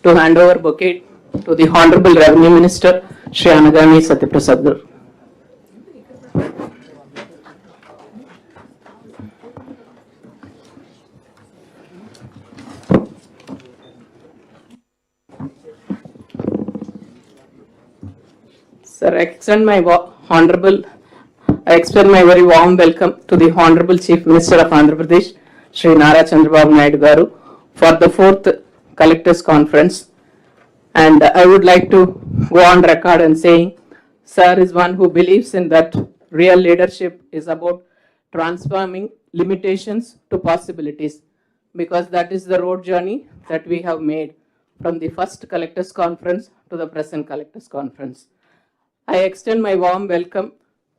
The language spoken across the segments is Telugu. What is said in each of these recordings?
to hand over bouquet to the Honorable Revenue Minister, Shri Anagani Satyaprasad Garu. Sir, I extend my very warm welcome to the Honorable Chief Minister of Andhra Pradesh, Shri Nara Chandrababu Naidu Garu, for the 4th Collectors Conference. And I would like to go on record and saying, Sir is one who believes in that real leadership is about transforming limitations to possibilities, because that is the road journey that we have made from the first Collectors Conference to the present Collectors Conference. I extend my warm welcome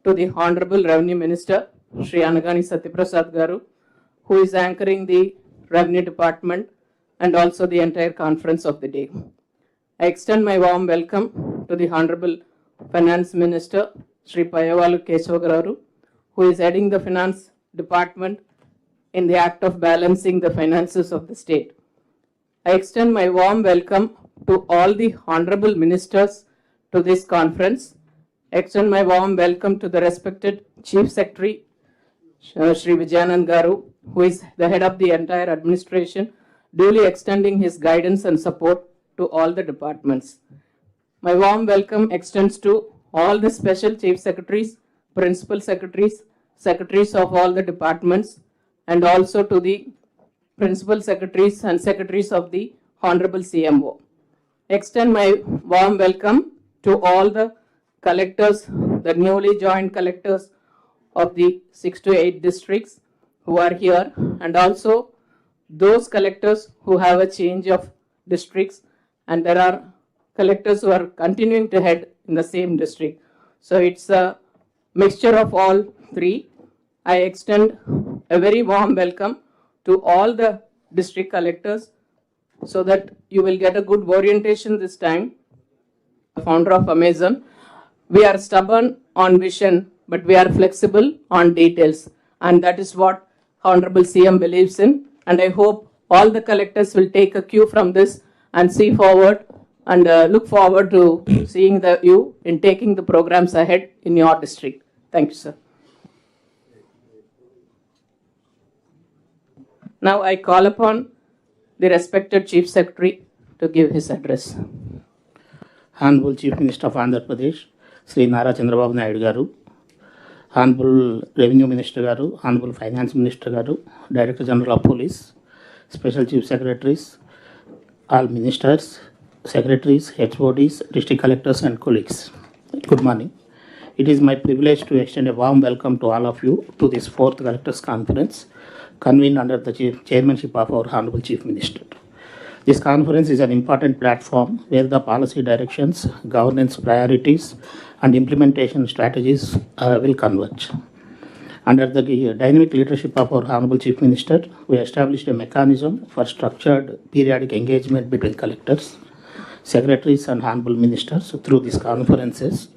to the Honorable Revenue Minister, Shri Anagani Satyaprasad Garu, who is anchoring the Revenue Department and also the entire conference of the day. I extend my warm welcome to the Honorable Finance Minister, Shri Payavalu Kesavagaru, who is heading the Finance Department in the act of balancing the finances of the state. I extend my warm welcome to all the Honorable Ministers to this conference. I extend my warm welcome to the respected Chief Secretary, Shri Vijayanand Garu, who is the head of the entire administration, duly extending his guidance and support to all the departments. My warm welcome extends to all the special Chief Secretaries, Principal Secretaries, Secretaries of all the departments, and also to the Principal Secretaries and Secretaries of the Honorable CMO. Extend my warm welcome to all the collectors, the newly joined collectors of the 6 to 8 districts who are here, and also those collectors who have a change of districts, and there are collectors who are continuing to head in the same district. So it's a mixture of all three. I extend a very warm welcome to all the district collectors so that you will get a good orientation this time. The founder of Amazon. We are stubborn on vision, but we are flexible on details. And that is what Honorable CM believes in. And I hope all the collectors will take a cue from this and see forward and look forward to seeing you in taking the programs ahead in your district. Thank you, sir. Now I call upon the respected Chief Secretary to give his address. Honorable Chief Minister of Andhra Pradesh, Sri Nara Chandrababu Naidu Garu, Honorable Revenue Minister Garu, Honorable Finance Minister Garu, Director General of Police, Special Chief Secretaries, all Ministers, Secretaries, HODs, District Collectors and colleagues. Good morning. It is my privilege to extend a warm welcome to all of you to this 4th Collectors Conference convened under the chairmanship of our Honorable Chief Minister. This conference is an important platform where the policy directions, governance priorities, and implementation strategies will converge. Under the dynamic leadership of our Honorable Chief Minister, we established a mechanism for structured periodic engagement between collectors, secretaries, and Honorable Ministers through these conferences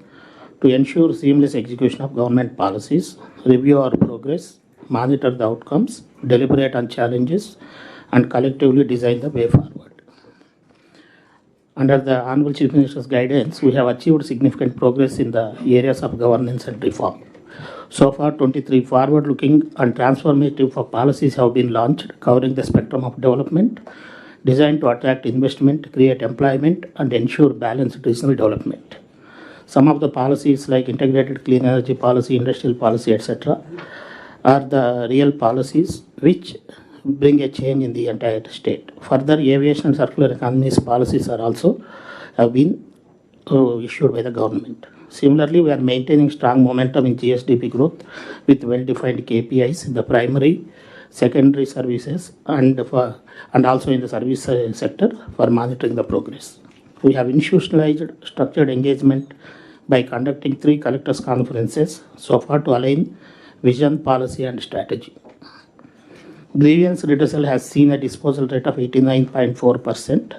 to ensure seamless execution of government policies, review our progress, monitor the outcomes, deliberate on challenges, and collectively design the way forward. Under the Honorable Chief Minister's guidance, we have achieved significant progress in the areas of governance and reform. So far, 23 forward-looking and transformative policies have been launched, covering the spectrum of development, designed to attract investment, create employment, and ensure balanced regional development. Some of the policies like integrated clean energy policy, industrial policy, etc., are the real policies which bring a change in the entire state. Further, aviation and circular economies policies are also have been issued by the government. Similarly, we are maintaining strong momentum in GSDP growth with well-defined KPIs in the primary, secondary services and also in the service sector for monitoring the progress. We have institutionalized structured engagement by conducting 3 collectors conferences so far to align vision, policy and strategy. Grievance redressal has seen a disposal rate of 89.4%.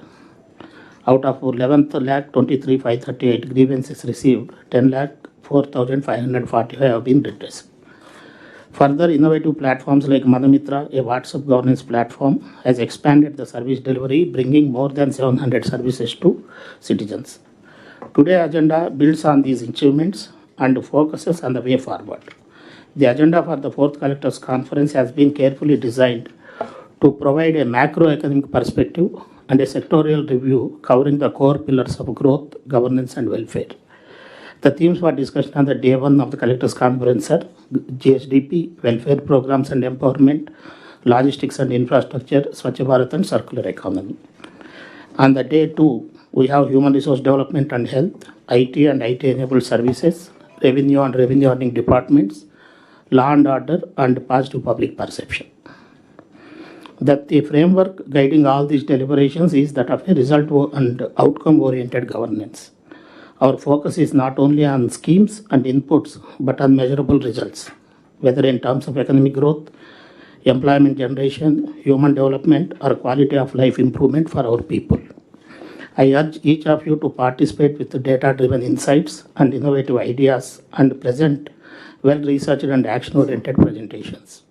Out of 11,23,538 grievances received, 10,04,545 have been redressed. Further, innovative platforms like Madamitra, a WhatsApp governance platform, has expanded the service delivery, bringing more than 700 services to citizens. Today's agenda builds on these achievements and focuses on the way forward. The agenda for the fourth Collectors Conference has been carefully designed to provide a macroeconomic perspective and a sectorial review covering the core pillars of growth, governance, and welfare. The themes for discussion on the day one of the Collectors Conference are GSDP, welfare programs and empowerment, logistics and infrastructure, Swachh Bharat and circular economy. On the day two, we have human resource development and health, IT and IT-enabled services, revenue and revenue earning departments, law and order, and positive public perception. That the framework guiding all these deliberations is that of a result and outcome-oriented governance. Our focus is not only on schemes and inputs, but on measurable results, whether in terms of economic growth, employment generation, human development, or quality of life improvement for our people. I urge each of you to participate with data-driven insights and innovative ideas and present well-researched and action-oriented presentations.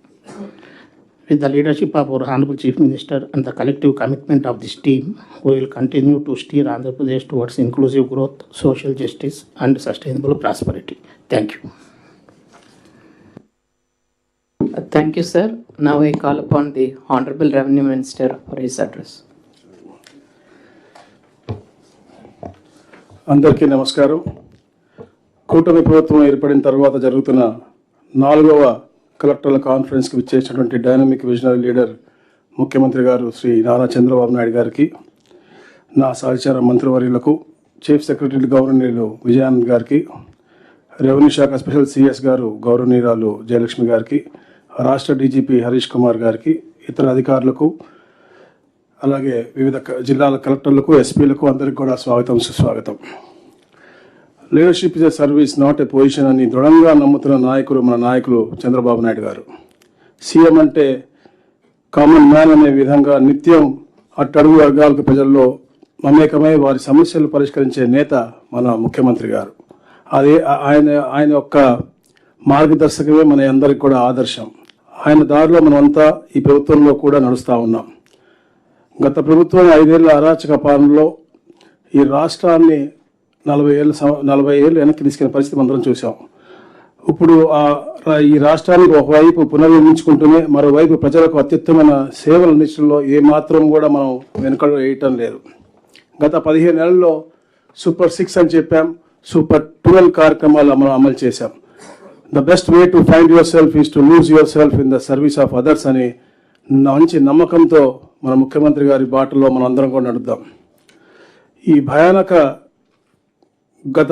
With the leadership of our Honorable Chief Minister and the collective commitment of this team, we will continue to steer Andhra Pradesh towards inclusive growth, social justice, and sustainable prosperity. Thank you. Thank you, sir. Now I call upon the Honorable Revenue Minister for his address. అందరికీ నమస్కారం. కూటమి ప్రభుత్వం ఏర్పడిన తర్వాత జరుగుతున్న 4వ కలెక్టర్ల కాన్ఫరెన్స్కి విచ్చేసినటువంటి డైనమిక్ విజనరీ లీడర్ ముఖ్యమంత్రి గారు శ్రీ నారా చంద్రబాబు నాయుడు గారికి, నా సహచార మంత్రివర్యులకు, చీఫ్ సెక్రటరీ గౌరవనీయులు విజయానంద్ గారికి, రెవెన్యూ శాఖ స్పెషల్ సిఎస్ గారు గౌరవనీయురాలు జయలక్ష్మి గారికి, రాష్ట్ర డీజీపీ హరీష్ కుమార్ గారికి, ఇతర అధికారులకు, అలాగే వివిధ జిల్లాల కలెక్టర్లకు, ఎస్పీలకు అందరికీ కూడా స్వాగతం, సుస్వాగతం. Leadership is a service, not a position అని దృఢంగా నమ్ముతున్న మన నాయకులు చంద్రబాబు నాయుడు గారు. సీఎం అంటే కామన్ మ్యాన్ అనే విధంగా నిత్యం అట్టడుగు వర్గాలకు ప్రజల్లో మమేకమై వారి సమస్యలు పరిష్కరించే నేత మన ముఖ్యమంత్రి గారు. అదే ఆయన యొక్క మార్గదర్శకమే మన అందరికి కూడా ఆదర్శం. ఆయన దారిలో మనమంతా ఈ ప్రభుత్వంలో కూడా నడుస్తూ ఉన్నాం. గత ప్రభుత్వం 5 ఏళ్ల అరాచక పాలనలో ఈ రాష్ట్రాన్ని 40 ఏళ్ళు వెనక్కి తీసుకెళ్లిన పరిస్థితి అందరం చూసాం. ఇప్పుడు ఈ రాష్ట్రానికి ఒకవైపు పునర్నిర్మించుకుంటూనే మరోవైపు ప్రజలకు అత్యుత్తమైన సేవల అందించడంలో ఏమాత్రం కూడా మనం వెనుకడు వేయటం లేదు. గత 15 నెలల్లో సూపర్ 6 అని చెప్పాం, సూపర్ 12 కార్యక్రమాలు మనం అమలు చేశాం. The best way to find your self is to lose your self in the service of others అని మంచి నమ్మకంతో మన ముఖ్యమంత్రి గారి బాటలో మనం అందరం కూడా నడుద్దాం. ఈ భయానక గత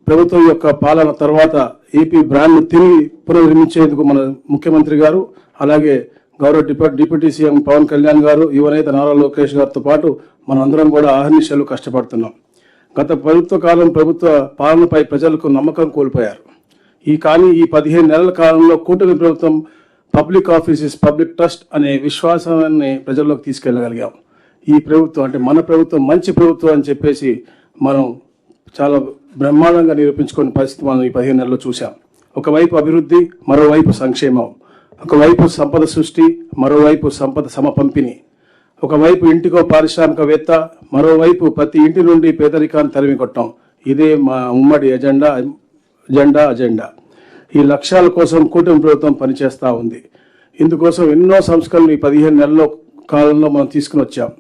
ప్రభుత్వం యొక్క పాలన తర్వాత ఏపీ బ్రాండ్ను తిరిగి పునర్నిర్మించేందుకు మన ముఖ్యమంత్రి గారు, అలాగే గౌరవ డిప్యూటీ సీఎం పవన్ కళ్యాణ్ గారు, యువనేత నారా లోకేష్ గారితో పాటు మనందరం కూడా అహర్నిశలు కష్టపడుతున్నాం. గత ప్రభుత్వ పాలనపై ప్రజలకు నమ్మకం కోల్పోయారు. ఈ 15 నెలల కాలంలో కూటమి ప్రభుత్వం పబ్లిక్ ఆఫీసెస్ పబ్లిక్ ట్రస్ట్ అనే విశ్వాసాన్ని ప్రజల్లోకి తీసుకెళ్ళగలిగాం. ఈ ప్రభుత్వం అంటే మన ప్రభుత్వం మంచి ప్రభుత్వం అని చెప్పేసి మనం చాలా బ్రహ్మాండంగా నిరూపించుకునే పరిస్థితి మనం ఈ 15 నెలల్లో చూసాం. ఒకవైపు అభివృద్ధి, మరోవైపు సంక్షేమం, ఒకవైపు సంపద సృష్టి, మరోవైపు సంపద సమపంపిణీ, ఒకవైపు ఇంటికో పారిశ్రామికవేత్త, మరోవైపు ప్రతి ఇంటి నుండి పేదరికాన్ని తరిమి కొట్టాం. ఇదే మా ఉమ్మడి అజెండా. ఈ లక్ష్యాల కోసం కూటమి ప్రభుత్వం పనిచేస్తూ ఉంది. ఇందుకోసం ఎన్నో సంస్కరణలు ఈ 15 నెలల కాలంలో మనం తీసుకుని వచ్చాం.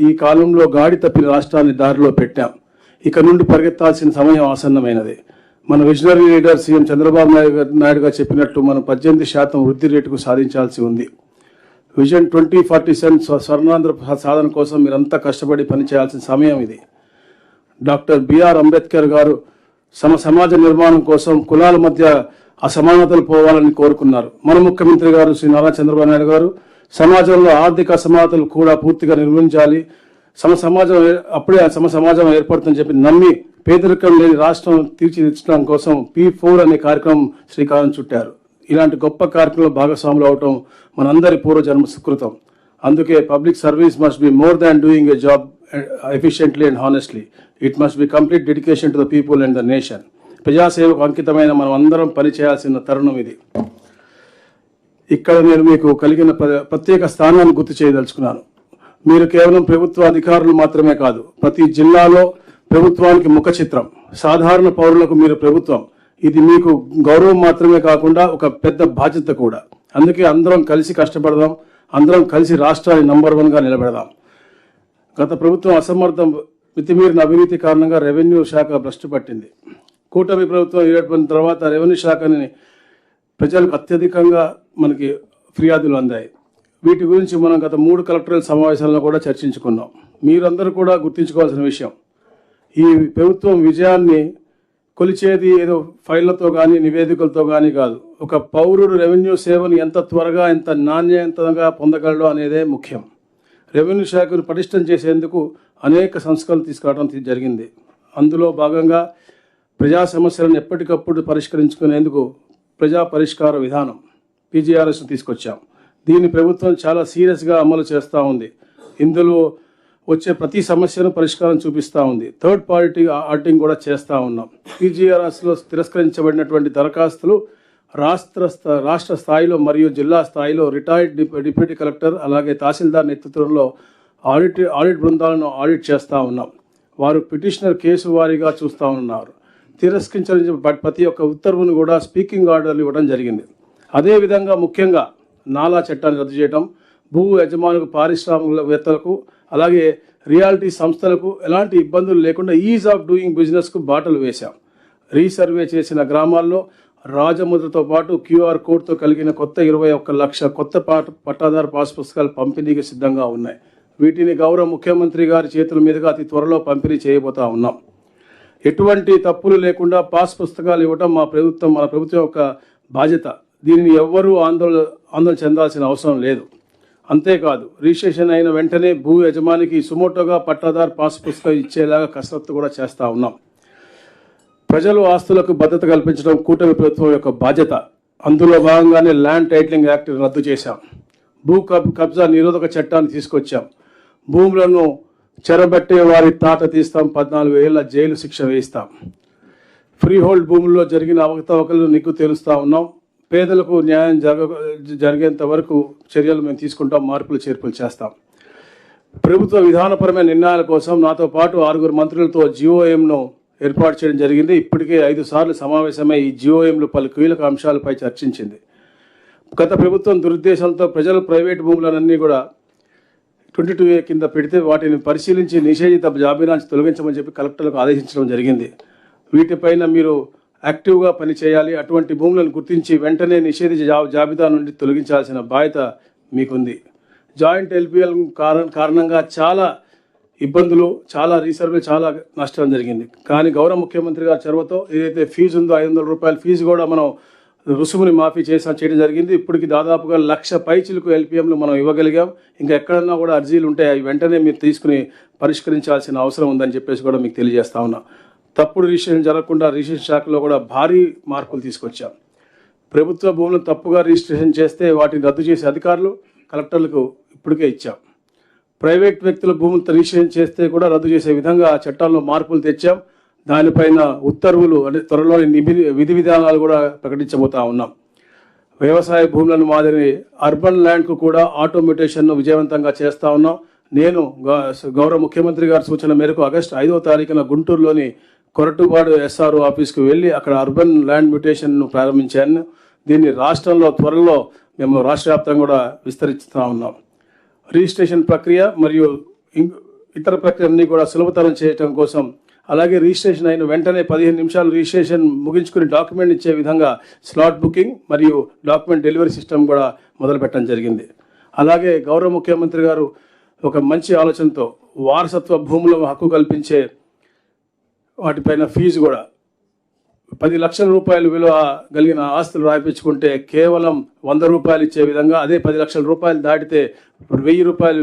ఈ కాలంలో గాడి తప్పిన రాష్ట్రాన్ని దారిలో పెట్టాం. ఇక నుండి పరిగెత్తాల్సిన సమయం ఆసన్నమైనది. మన visionary leader CM Chandrababu Naidu గారు చెప్పినట్టు మనం 18% వృద్ధి రేటుకు సాధించాల్సి ఉంది. విజన్ 2047 స్వర్ణాంధ్ర సాధన కోసం మీరంతా కష్టపడి పనిచేయాల్సిన సమయం ఇది. డాక్టర్ బిఆర్ అంబేద్కర్ గారు సమాజ నిర్మాణం కోసం కులాల మధ్య అసమానతలు పోవాలని కోరుకున్నారు. మన ముఖ్యమంత్రి గారు శ్రీ నారా చంద్రబాబు నాయుడు గారు సమాజంలో ఆర్థిక అసమానతలు కూడా పూర్తిగా నిర్వహించాలి, అప్పుడే సమాజం ఏర్పడుతుందని చెప్పి నమ్మి పేదరికం లేని రాష్ట్రం తీర్చిదిద్దడం కోసం P4 అనే కార్యక్రమం శ్రీకారం చుట్టారు. ఇలాంటి గొప్ప కార్యక్రమంలో భాగస్వాములు అవటం మనందరి పూర్వజన్మ సుకృతం. అందుకే public service must be more than doing a job efficiently and honestly. It must B complete dedication to the people and the nation. ప్రజాసేవకు అంకితమైన మనం అందరం పనిచేయాల్సిన తరుణం ఇది. ఇక్కడ నేను మీకు కలిగిన ప్రత్యేక స్థానాన్ని గుర్తు చేయదలుచుకున్నాను. మీరు కేవలం ప్రభుత్వ అధికారులు మాత్రమే కాదు, ప్రతి జిల్లాలో ప్రభుత్వానికి ముఖ చిత్రం, సాధారణ పౌరులకు మీరు ప్రభుత్వం. ఇది మీకు గౌరవం మాత్రమే కాకుండా ఒక పెద్ద బాధ్యత కూడా. అందుకే అందరం కలిసి కష్టపడదాం, అందరం కలిసి రాష్ట్రాన్ని నంబర్ 1గా నిలబెడదాం. గత ప్రభుత్వం అసమర్థం, మితిమీరిన అవినీతి కారణంగా రెవెన్యూ శాఖ భ్రష్టు పట్టింది. కూటమి ప్రభుత్వం ఏర్పడిన తర్వాత రెవెన్యూ శాఖని ప్రజలకు అత్యధికంగా మనకి ఫిర్యాదులు అందాయి. వీటి గురించి మనం గత 3 కలెక్టరల్ సమావేశాలను కూడా చర్చించుకున్నాం. మీరందరూ కూడా గుర్తుంచుకోవాల్సిన విషయం, ఈ ప్రభుత్వం విజయాన్ని కొలిచేది ఏదో ఫైళ్లతో కానీ నివేదికలతో కానీ కాదు. ఒక పౌరుడు రెవెన్యూ సేవను ఎంత త్వరగా ఎంత నాణ్యతంగా పొందగలడో అనేదే ముఖ్యం. రెవెన్యూ శాఖను పటిష్టం చేసేందుకు అనేక సంస్కరణలు తీసుకురావడం జరిగింది. అందులో భాగంగా ప్రజా సమస్యలను ఎప్పటికప్పుడు పరిష్కరించుకునేందుకు ప్రజా పరిష్కార విధానం PGRSను తీసుకొచ్చాం. దీన్ని ప్రభుత్వం చాలా సీరియస్గా అమలు చేస్తూ ఉంది. ఇందులో వచ్చే ప్రతి సమస్యను పరిష్కారం చూపిస్తూ ఉంది. థర్డ్ పార్టీ ఆడిటింగ్ కూడా చేస్తూ ఉన్నాం. PGRSలో తిరస్కరించబడినటువంటి దరఖాస్తులు రాష్ట్ర స్థాయిలో మరియు జిల్లా స్థాయిలో రిటైర్డ్ డిప్యూటీ కలెక్టర్ అలాగే తహసీల్దార్ నేతృత్వంలో ఆడిట్ బృందాలను ఆడిట్ చేస్తూ ఉన్నాం. వారు పిటిషనర్ కేసు వారీగా చూస్తూ ఉన్నారు. తిరస్కరించిన ప్రతి ఒక్క ఉత్తర్వును కూడా స్పీకింగ్ ఆర్డర్లు ఇవ్వడం జరిగింది. అదేవిధంగా ముఖ్యంగా నాలా చట్టాన్ని రద్దు చేయడం, భూ యజమానులకు, పారిశ్రామికవేత్తలకు అలాగే రియాలిటీ సంస్థలకు ఎలాంటి ఇబ్బందులు లేకుండా ఈజ్ ఆఫ్ డూయింగ్ బిజినెస్కు బాటలు వేశాం. రీసర్వే చేసిన గ్రామాల్లో రాజముద్రతో పాటు QR కోడ్తో కలిగిన కొత్త 21 లక్ష కొత్త పట్టాదారు పాస్ పుస్తకాలు పంపిణీకి సిద్ధంగా ఉన్నాయి. వీటిని గౌరవ ముఖ్యమంత్రి గారి చేతుల మీదుగా అతి త్వరలో పంపిణీ చేయబోతా ఉన్నాం. ఎటువంటి తప్పులు లేకుండా పాస్ పుస్తకాలు ఇవ్వడం మన ప్రభుత్వం యొక్క బాధ్యత. దీనిని ఎవ్వరూ ఆందోళన చెందాల్సిన అవసరం లేదు. అంతేకాదు, రిజిస్ట్రేషన్ అయిన వెంటనే భూ యజమానికి సుమోటోగా పట్టాదారు పాస్ పుస్తకం ఇచ్చేలాగా కసరత్తు కూడా చేస్తూ ఉన్నాం. ప్రజలు ఆస్తులకు భద్రత కల్పించడం కూటమి ప్రభుత్వం యొక్క బాధ్యత. అందులో భాగంగానే ల్యాండ్ టైటిలింగ్ యాక్ట్ రద్దు చేశాం. భూ కబ్జా నిరోధక చట్టాన్ని తీసుకొచ్చాం. భూములను చెరబట్టే వారి తాట తీస్తాం, 14 ఏళ్ల జైలు శిక్ష వేయిస్తాం. ఫ్రీ హోల్డ్ భూముల్లో జరిగిన అవకతవకలను నీకు తెలుస్తూ ఉన్నాం. పేదలకు న్యాయం జరిగేంత వరకు చర్యలు మేము తీసుకుంటాం, మార్పులు చేర్పులు చేస్తాం. ప్రభుత్వ విధానపరమైన నిర్ణయాల కోసం నాతో పాటు 6 మంత్రులతో GOMను ఏర్పాటు చేయడం జరిగింది. ఇప్పటికే 5 సార్లు సమావేశమై ఈ GOMలు పలు కీలక అంశాలపై చర్చించింది. గత ప్రభుత్వం దురుద్దేశంతో ప్రజలు ప్రైవేటు భూములన్నీ కూడా 22A కింద పెడితే వాటిని పరిశీలించి నిషేధిత జాబితాను తొలగించమని చెప్పి కలెక్టర్లకు ఆదేశించడం జరిగింది. వీటిపైన మీరు యాక్టివ్గా పనిచేయాలి. అటువంటి భూములను గుర్తించి వెంటనే నిషేధిత జాబితా నుండి తొలగించాల్సిన బాధ్యత మీకుంది. జాయింట్ LPL కారణంగా చాలా ఇబ్బందులు, చాలా రీసర్వే, చాలా నష్టం జరిగింది. కానీ గౌరవ ముఖ్యమంత్రి గారి చొరవతో ఏదైతే ఫీజు ఉందో 500 రూపాయల ఫీజు కూడా మనం రుసుముని మాఫీ చేయడం జరిగింది. ఇప్పటికి దాదాపుగా 1,00,000 పైచిలకు LPMలు మనం ఇవ్వగలిగాం. ఇంకా ఎక్కడన్నా కూడా అర్జీలు ఉంటాయి, అవి వెంటనే మీరు తీసుకుని పరిష్కరించాల్సిన అవసరం ఉందని చెప్పేసి కూడా మీకు తెలియజేస్తా ఉన్నా. తప్పుడు రిజిస్ట్రేషన్ జరగకుండా రిజిస్ట్రేషన్ శాఖలో కూడా భారీ మార్పులు తీసుకొచ్చాం. ప్రభుత్వ భూములను తప్పుగా రిజిస్ట్రేషన్ చేస్తే వాటిని రద్దు చేసే అధికారులు కలెక్టర్లకు ఇప్పటికే ఇచ్చాం. ప్రైవేట్ వ్యక్తుల భూములు రిజిస్ట్రేషన్ చేస్తే కూడా రద్దు చేసే విధంగా చట్టాల్లో మార్పులు తెచ్చాం. దానిపైన ఉత్తర్వులు అంటే త్వరలోని విధి విధానాలు కూడా ప్రకటించబోతా ఉన్నాం. వ్యవసాయ భూములను మాదిరి అర్బన్ ల్యాండ్కు కూడా ఆటోమేటేషన్ను విజయవంతంగా చేస్తూ ఉన్నాం. నేను గౌరవ ముఖ్యమంత్రి గారి సూచన మేరకు ఆగస్టు 5వ తారీఖున గుంటూరులోని కొరటుపాడు SRO ఆఫీస్కు వెళ్ళి అక్కడ అర్బన్ ల్యాండ్ మ్యూటేషన్ను ప్రారంభించాను. దీన్ని రాష్ట్రంలో త్వరలో మేము రాష్ట్ర వ్యాప్తంగా కూడా విస్తరిస్తూ ఉన్నాం. రిజిస్ట్రేషన్ ప్రక్రియ మరియు ఇతర ప్రక్రియలన్నీ కూడా సులభతరం చేయడం కోసం, అలాగే రిజిస్ట్రేషన్ అయిన వెంటనే 15 నిమిషాలు రిజిస్ట్రేషన్ ముగించుకుని డాక్యుమెంట్ ఇచ్చే విధంగా స్లాట్ బుకింగ్ మరియు డాక్యుమెంట్ డెలివరీ సిస్టమ్ కూడా మొదలుపెట్టడం జరిగింది. అలాగే గౌరవ ముఖ్యమంత్రి గారు ఒక మంచి ఆలోచనతో వారసత్వ భూముల హక్కు కల్పించే వాటిపైన ఫీజు కూడా 10 లక్షల రూపాయలు విలువ కలిగిన ఆస్తులు రాయించుకుంటే కేవలం 100 రూపాయలు ఇచ్చే విధంగా, అదే 10 లక్షల రూపాయలు దాటితే 1000 రూపాయలు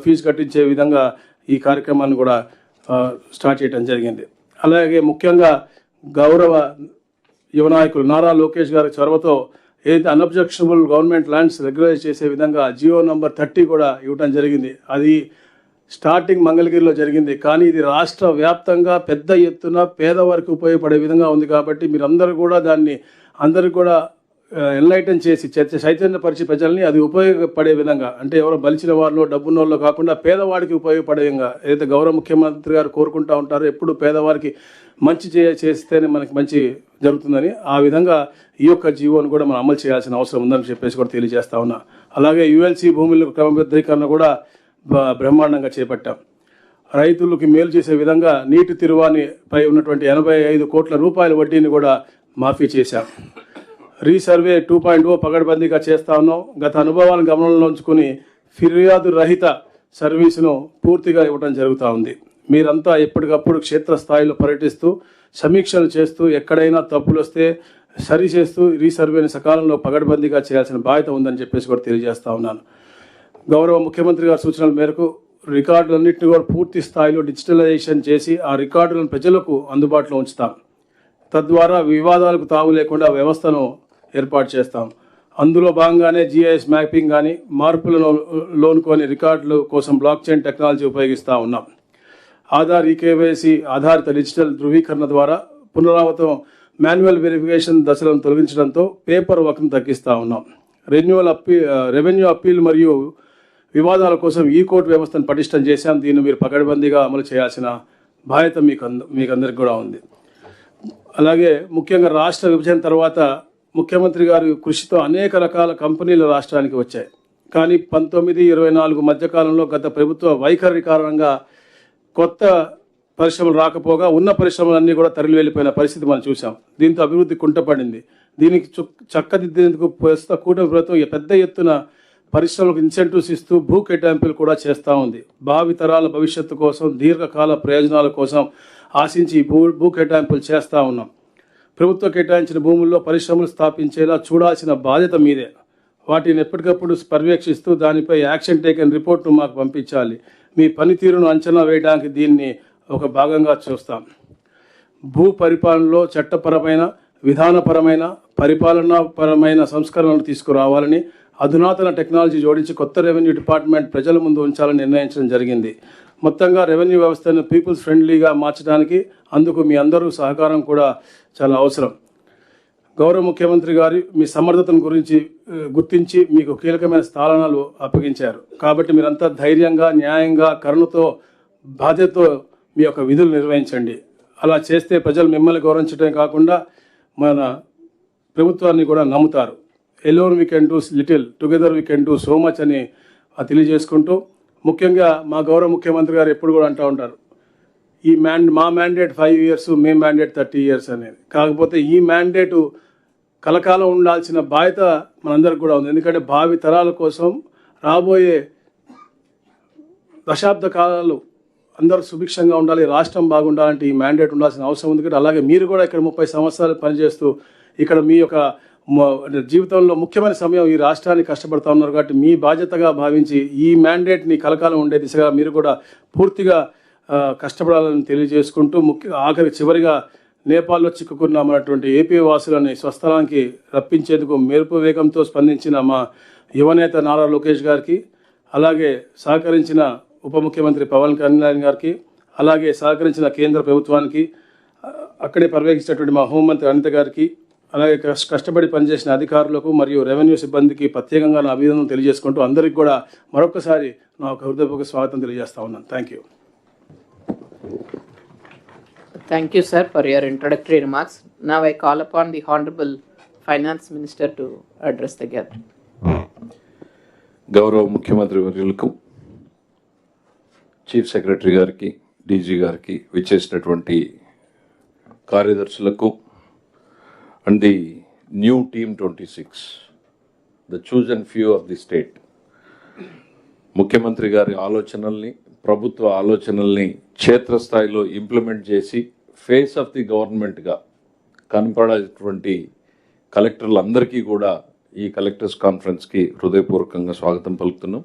ఫీజు కట్టించే విధంగా ఈ కార్యక్రమాన్ని కూడా స్టార్ట్ చేయడం జరిగింది. అలాగే ముఖ్యంగా గౌరవ యువ నాయకులు నారా లోకేష్ గారి చొరవతో ఏదైతే అన్అబ్జెక్షనబుల్ గవర్నమెంట్ ల్యాండ్స్ రెగ్యులైజ్ చేసే విధంగా GO నంబర్ 30 కూడా ఇవ్వడం జరిగింది. అది స్టార్టింగ్ మంగళగిరిలో జరిగింది, కానీ ఇది రాష్ట్ర వ్యాప్తంగా పెద్ద ఎత్తున పేదవారికి ఉపయోగపడే విధంగా ఉంది. కాబట్టి మీరందరూ కూడా దాన్ని అందరూ కూడా ఎన్లైటన్ చేసి చైతన్యపరిచి ప్రజల్ని అది ఉపయోగపడే విధంగా, అంటే ఎవరో బలిచిన వారిలో డబ్బున్నోళ్ళు కాకుండా పేదవాడికి ఉపయోగపడే విధంగా ఏదైతే గౌరవ ముఖ్యమంత్రి గారు కోరుకుంటూ ఉంటారో ఎప్పుడు పేదవారికి మంచి చేస్తేనే మనకి మంచి జరుగుతుందని, ఆ విధంగా ఈ యొక్క జీవోను కూడా మనం అమలు చేయాల్సిన అవసరం ఉందని చెప్పేసి కూడా తెలియజేస్తా ఉన్నా. అలాగే యుఎల్సి భూముల క్రమబద్ధీకరణ కూడా బ్రహ్మాండంగా చేపట్టాం. రైతులకి మేలు చేసే విధంగా నీటి తిరువానిపై ఉన్నటువంటి 85 కోట్ల రూపాయల వడ్డీని కూడా మాఫీ చేశాం. రీసర్వే 2.0 పగడ్బందీగా చేస్తా ఉన్నాం. గత అనుభవాలను గమనంలో ఉంచుకుని ఫిర్యాదు రహిత సర్వీసును పూర్తిగా ఇవ్వడం జరుగుతూ ఉంది. మీరంతా ఎప్పటికప్పుడు క్షేత్రస్థాయిలో పర్యటిస్తూ సమీక్షలు చేస్తూ ఎక్కడైనా తప్పులు వస్తే సరి చేస్తూ రీసర్వేని సకాలంలో పగడ్బందీగా చేయాల్సిన బాధ్యత ఉందని చెప్పేసి కూడా తెలియజేస్తా ఉన్నాను. గౌరవ ముఖ్యమంత్రి గారి సూచనల మేరకు రికార్డులన్నింటినీ కూడా పూర్తి స్థాయిలో డిజిటలైజేషన్ చేసి ఆ రికార్డులను ప్రజలకు అందుబాటులో ఉంచుతాం. తద్వారా వివాదాలకు తావు లేకుండా వ్యవస్థను ఏర్పాటు చేస్తాం. అందులో భాగంగానే GIS మ్యాపింగ్ కానీ మార్పులను లోనుకొని రికార్డుల కోసం బ్లాక్ చైన్ టెక్నాలజీ ఉపయోగిస్తూ ఉన్నాం. ఆధార్ EKYC ఆధారిత డిజిటల్ ధృవీకరణ ద్వారా పునరావృతం మాన్యువల్ వెరిఫికేషన్ దశలను తొలగించడంతో పేపర్ వర్క్ను తగ్గిస్తూ ఉన్నాం. రెవెన్యూ అప్పీల్ మరియు వివాదాల కోసం కోర్టు వ్యవస్థను పటిష్టం చేశాం. దీన్ని మీరు పకడ్బందీగా అమలు చేయాల్సిన బాధ్యత మీకందరికి కూడా ఉంది. అలాగే ముఖ్యంగా రాష్ట్ర విభజన తర్వాత ముఖ్యమంత్రి గారి కృషితో అనేక రకాల కంపెనీలు రాష్ట్రానికి వచ్చాయి. కానీ 19-24 మధ్యకాలంలో గత ప్రభుత్వ వైఖరి కారణంగా కొత్త పరిశ్రమలు రాకపోగా ఉన్న పరిశ్రమలన్నీ కూడా తరలి వెళ్ళిపోయిన పరిస్థితి మనం చూసాం. దీంతో అభివృద్ధి కుంటపడింది. దీనికి చక్కదిద్దేందుకు ప్రస్తుత కూటమి ప్రభుత్వం పెద్ద ఎత్తున పరిశ్రమలకు ఇన్సెంటివ్స్ ఇస్తూ భూ కేటాయింపులు కూడా చేస్తూ ఉంది. భావితరాల భవిష్యత్తు కోసం దీర్ఘకాల ప్రయోజనాల కోసం ఆశించి భూ కేటాయింపులు చేస్తూ ఉన్నాం. ప్రభుత్వం కేటాయించిన భూముల్లో పరిశ్రమలు స్థాపించేలా చూడాల్సిన బాధ్యత మీదే. వాటిని ఎప్పటికప్పుడు పర్యవేక్షిస్తూ దానిపై యాక్షన్ టేకన్ రిపోర్ట్ను మాకు పంపించాలి. మీ పనితీరును అంచనా వేయడానికి దీన్ని ఒక భాగంగా చూస్తాం. భూ పరిపాలనలో చట్టపరమైన, విధానపరమైన, పరిపాలనాపరమైన సంస్కరణలు తీసుకురావాలని, అధునాతన టెక్నాలజీ జోడించి కొత్త రెవెన్యూ డిపార్ట్మెంట్ ప్రజల ముందు ఉంచాలని నిర్ణయించడం జరిగింది. మొత్తంగా రెవెన్యూ వ్యవస్థను పీపుల్స్ ఫ్రెండ్లీగా మార్చడానికి అందుకు మీ అందరూ సహకారం కూడా చాలా అవసరం. గౌరవ ముఖ్యమంత్రి గారు మీ సమర్థతను గుర్తించి మీకు కీలకమైన స్థానాలు అప్పగించారు. కాబట్టి మీరంతా ధైర్యంగా, న్యాయంగా, కరుణతో, బాధ్యతతో మీ యొక్క విధులు నిర్వహించండి. అలా చేస్తే ప్రజలు మిమ్మల్ని గౌరవించడమే కాకుండా మన ప్రభుత్వాన్ని కూడా నమ్ముతారు. Alone we can do little, together we can do so much అని తెలియజేసుకుంటూ, ముఖ్యంగా మా గౌరవ ముఖ్యమంత్రి గారు ఎప్పుడు కూడా అంటూ ఉంటారు, మా మ్యాండేట్ 5 years, మీ మ్యాండేట్ 30 years అనేది. కాకపోతే ఈ మ్యాండేటు కలకాలం ఉండాల్సిన బాధ్యత మనందరికి కూడా ఉంది. ఎందుకంటే భావి తరాల కోసం రాబోయే దశాబ్ద కాలాలు అందరూ సుభిక్షంగా ఉండాలి, రాష్ట్రం బాగుండాలంటే ఈ మ్యాండేట్ ఉండాల్సిన అవసరం ఉంది. అలాగే మీరు కూడా ఇక్కడ 30 సంవత్సరాలు పనిచేస్తూ ఇక్కడ మీ యొక్క జీవితంలో ముఖ్యమైన సమయం ఈ రాష్ట్రాన్ని కష్టపడుతూ ఉన్నారు. కాబట్టి మీ బాధ్యతగా భావించి ఈ మ్యాండేట్ని కలకాలం ఉండే దిశగా మీరు కూడా పూర్తిగా కష్టపడాలని తెలియజేసుకుంటూ, చివరిగా నేపాల్లో చిక్కుకున్నామన్నటువంటి ఏపీ వాసులని స్వస్థలానికి రప్పించేందుకు మెరుపు వేగంతో స్పందించిన మా యువనేత నారా లోకేష్ గారికి, అలాగే సహకరించిన ఉప ముఖ్యమంత్రి పవన్ కళ్యాణ్ గారికి, అలాగే సహకరించిన కేంద్ర ప్రభుత్వానికి, అక్కడే పర్యవేక్షించినటువంటి మా హోంమంత్రి అనిత గారికి, అలాగే కష్టపడి పనిచేసిన అధికారులకు మరియు రెవెన్యూ సిబ్బందికి ప్రత్యేకంగా నా అభినందనలు తెలియజేసుకుంటూ అందరికీ కూడా మరొకసారి నా హృదయపూర్వక స్వాగతం తెలియజేస్తా ఉన్నాను. Thank you. Thank you, sir, for your introductory remarks. Now I call upon the Honorable Finance Minister to address the gathering. గౌరవ ముఖ్యమంత్రి వర్యులకు, చీఫ్ సెక్రటరీ గారికి, డీజీ గారికి, విచ్చేసినటువంటి కార్యదర్శులకు and the new team 26, the chosen few of the state, ముఖ్యమంత్రి గారి ఆలోచనల్ని, ప్రభుత్వ ఆలోచనల్ని క్షేత్రస్థాయిలో ఇంప్లిమెంట్ చేసి ఫేస్ ఆఫ్ ది గవర్నమెంట్గా కనపడేటువంటి కలెక్టర్లందరికీ కూడా ఈ కలెక్టర్స్ కాన్ఫరెన్స్కి హృదయపూర్వకంగా స్వాగతం పలుకుతున్నాం.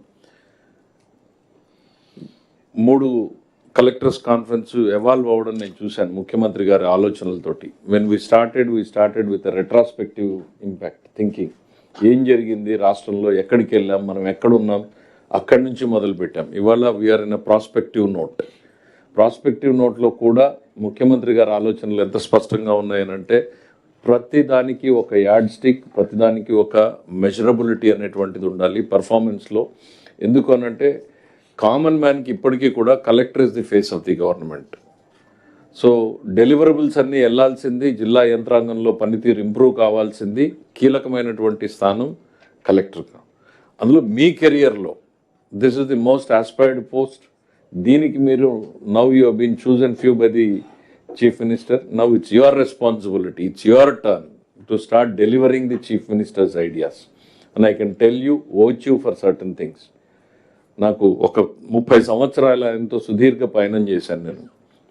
3 కలెక్టర్స్ కాన్ఫరెన్స్ ఎవాల్వ్ అవ్వడం నేను చూశాను ముఖ్యమంత్రి గారి ఆలోచనలతోటి. When we started with retrospective impact thinking. ఏం జరిగింది రాష్ట్రంలో, ఎక్కడికి వెళ్ళాం, మనం ఎక్కడున్నాం, అక్కడి నుంచి మొదలుపెట్టాం. ఇవాళ వీఆర్ ఇన్ అ ప్రాస్పెక్టివ్ నోట్లో కూడా ముఖ్యమంత్రి గారి ఆలోచనలు ఎంత స్పష్టంగా ఉన్నాయనంటే, ప్రతిదానికి ఒక యాడ్ స్టిక్, ప్రతిదానికి ఒక మెజరబిలిటీ అనేటువంటిది ఉండాలి పర్ఫార్మెన్స్లో. ఎందుకు అనంటే కామన్ మ్యాన్కి ఇప్పటికీ కూడా collector is the face of the government. So deliverables అన్నీ వెళ్ళాల్సింది, జిల్లా యంత్రాంగంలో పనితీరు ఇంప్రూవ్ కావాల్సింది, కీలకమైనటువంటి స్థానం కలెక్టర్గా. అందులో మీ కెరియర్లో this is the most aspired post. దీనికి మీరు now you have been chosen few by the chief minister. Now it's your responsibility, it's your turn to start delivering the chief minister's ideas. And I can tell you watch you for certain things. నాకు ఒక 30 సంవత్సరాల ఎంతో సుదీర్ఘ పయనం చేశాను నేను.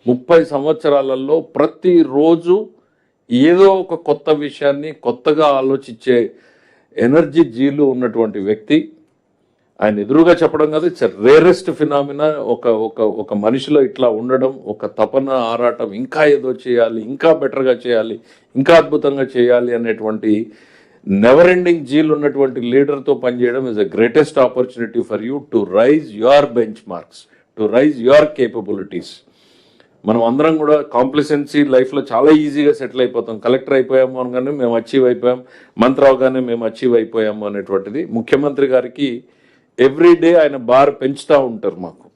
30 సంవత్సరాలలో ప్రతిరోజు ఏదో ఒక కొత్త విషయాన్ని కొత్తగా ఆలోచించే ఎనర్జీ జీలు ఉన్నటువంటి వ్యక్తి. ఆయన ఎదురుగా చెప్పడం కాదు, ఇట్స్ రేరెస్ట్ ఫినామినా. ఒక మనిషిలో ఇట్లా ఉండడం, ఒక తపన, ఆరాటం, ఇంకా ఏదో చేయాలి, ఇంకా బెటర్గా చేయాలి, ఇంకా అద్భుతంగా చేయాలి అనేటువంటి నెవర్ ఎండింగ్ జీల్ ఉన్నటువంటి లీడర్తో పనిచేయడం is the greatest opportunity for you to rise your bench marks, to rise your capabilities. మనం అందరం కూడా కాంప్లిసెన్సీ లైఫ్లో చాలా ఈజీగా సెటిల్ అయిపోతాం. కలెక్టర్ అయిపోయాము అనగానే మేము అచీవ్ అయిపోయాం, మంత్రి అవగానే మేము అచీవ్ అయిపోయాము అనేటువంటిది. ముఖ్యమంత్రి గారికి ఎవ్రీడే ఆయన బార్ పెంచుతూ ఉంటారు మాకు.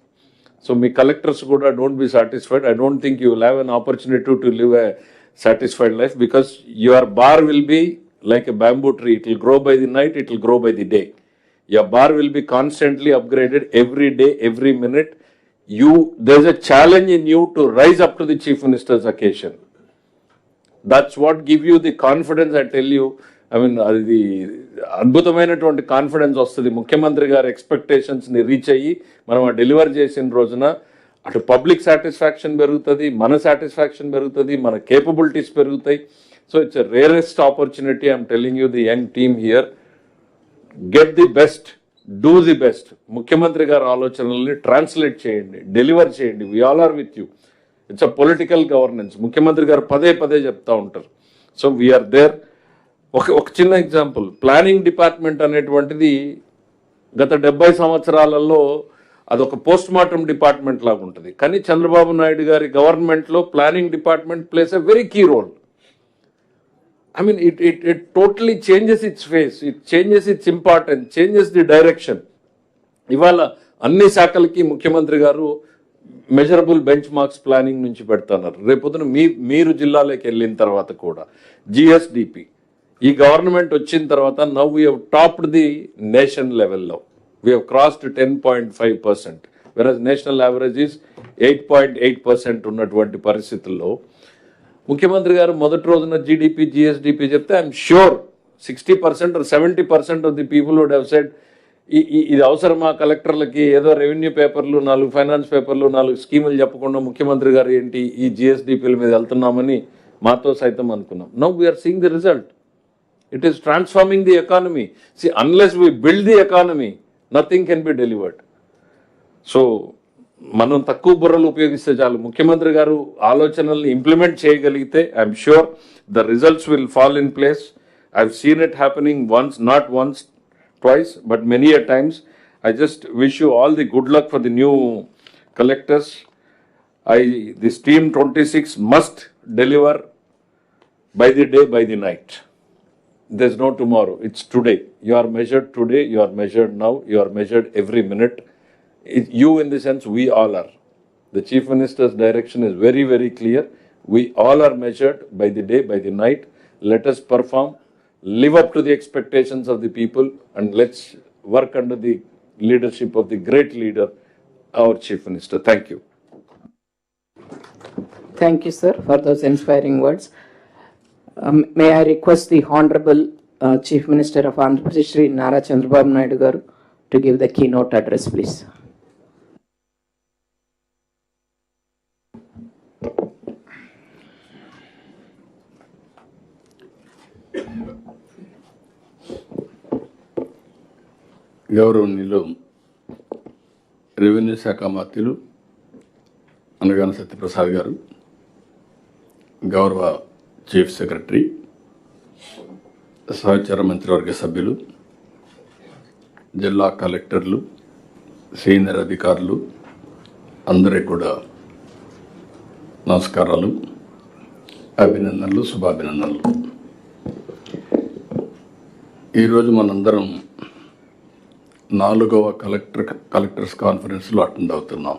సో మీ కలెక్టర్స్ కూడా don't be satisfied. I don't think you will have an opportunity to live a satisfied life because your bar will be like a bamboo tree. It will grow by the night, it will grow by the day. Your bar will be constantly upgraded every day, every minute. There's a challenge in you to rise up to the chief minister's occasion. That's what give you the confidence. I tell you, I mean, అది అద్భుతమైనటువంటి కాన్ఫిడెన్స్ వస్తుంది. ముఖ్యమంత్రి గారి ఎక్స్పెక్టేషన్స్ని రీచ్ అయ్యి మనం డెలివర్ చేసిన రోజున అటు పబ్లిక్ సాటిస్ఫాక్షన్ పెరుగుతుంది, మన సాటిస్ఫాక్షన్ పెరుగుతుంది, మన కేపబిలిటీస్ పెరుగుతాయి. So it's a rarest opportunity. I'm telling you, the young team here, get the best, do the best. ముఖ్యమంత్రి గారి ఆలోచనల్ని ట్రాన్స్లేట్ చేయండి, డెలివర్ చేయండి. We all are with you. It's a political governance. ముఖ్యమంత్రి గారు పదే పదే చెప్తా ఉంటారు. So we're there. ఒక చిన్న ఎగ్జాంపుల్, ప్లానింగ్ డిపార్ట్మెంట్ అనేటువంటిది గత 70 సంవత్సరాలలో అదొక పోస్ట్ మార్టం డిపార్ట్మెంట్ లాగా ఉంటుంది. కానీ చంద్రబాబు నాయుడు గారి గవర్నమెంట్లో planning department plays a very key role. I mean, it totally changes its face, it changes its importance, changes the direction. ఇవాళ అన్ని శాఖలకి ముఖ్యమంత్రి గారు మెజరబుల్ బెంచ్ మార్క్స్ ప్లానింగ్ నుంచి పెడుతున్నారు. రేపొద్దున మీరు జిల్లాలోకి వెళ్ళిన తర్వాత కూడా జిఎస్డిపి ఈ గవర్నమెంట్ వచ్చిన తర్వాత now we have topped the nation లెవెల్లో. We have crossed 10.5%, versus national average is 8.8% ఉన్నటువంటి పరిస్థితుల్లో ముఖ్యమంత్రి గారు మొదటి రోజున జీడిపి, జిఎస్డిపి చెప్తే I'm sure 60% or 70% of the people would have said ఇది అవసరమా కలెక్టర్లకి, ఏదో రెవెన్యూ పేపర్లు 4 ఫైనాన్స్ పేపర్లు 4 స్కీములు చెప్పకుండా ముఖ్యమంత్రి గారు ఏంటి ఈ జిఎస్డిపిల మీద వెళ్తున్నామని మాతో సైతం అనుకున్నాం. Now we're seeing the result. It is transforming the economy. See unless we build the economy nothing can be delivered. So మనం తక్కువ బుర్రలు ఉపయోగిస్తే చాలు. ముఖ్యమంత్రి గారు ఆలోచనల్ని ఇంప్లిమెంట్ చేయగలిగితే I'm sure the results will fall in place. I've seen it happening once, not once, twice, but many a times. I just wish you all the good luck for the new collectors. This team 26 must deliver by the day, by the night. There's no tomorrow. It's today. You are measured today. You are measured now. You are measured every minute. You, in the sense, we all are. The Chief Minister's direction is very, very clear. We all are measured by the day, by the night. Let us perform, live up to the expectations of the people, and let's work under the leadership of the great leader, our Chief Minister. Thank you. Thank you, sir, for those inspiring words. May I request the Honorable Chief Minister of Andhra Pradesh, Shri Nara Chandrababu Naidu garu, to give the keynote address, please. గౌరవనీయులు రెవెన్యూ శాఖ మంత్రులు అనగాన సత్యప్రసాద్ గారు, గౌరవ చీఫ్ సెక్రటరీ, సహచర మంత్రివర్గ సభ్యులు, జిల్లా కలెక్టర్లు, సీనియర్ అధికారులు అందరికీ కూడా నమస్కారాలు, అభినందనలు, శుభాభినందనలు. ఈరోజు మనందరం 4వ కలెక్టర్స్ కాన్ఫరెన్స్లో అటెండ్ అవుతున్నాం.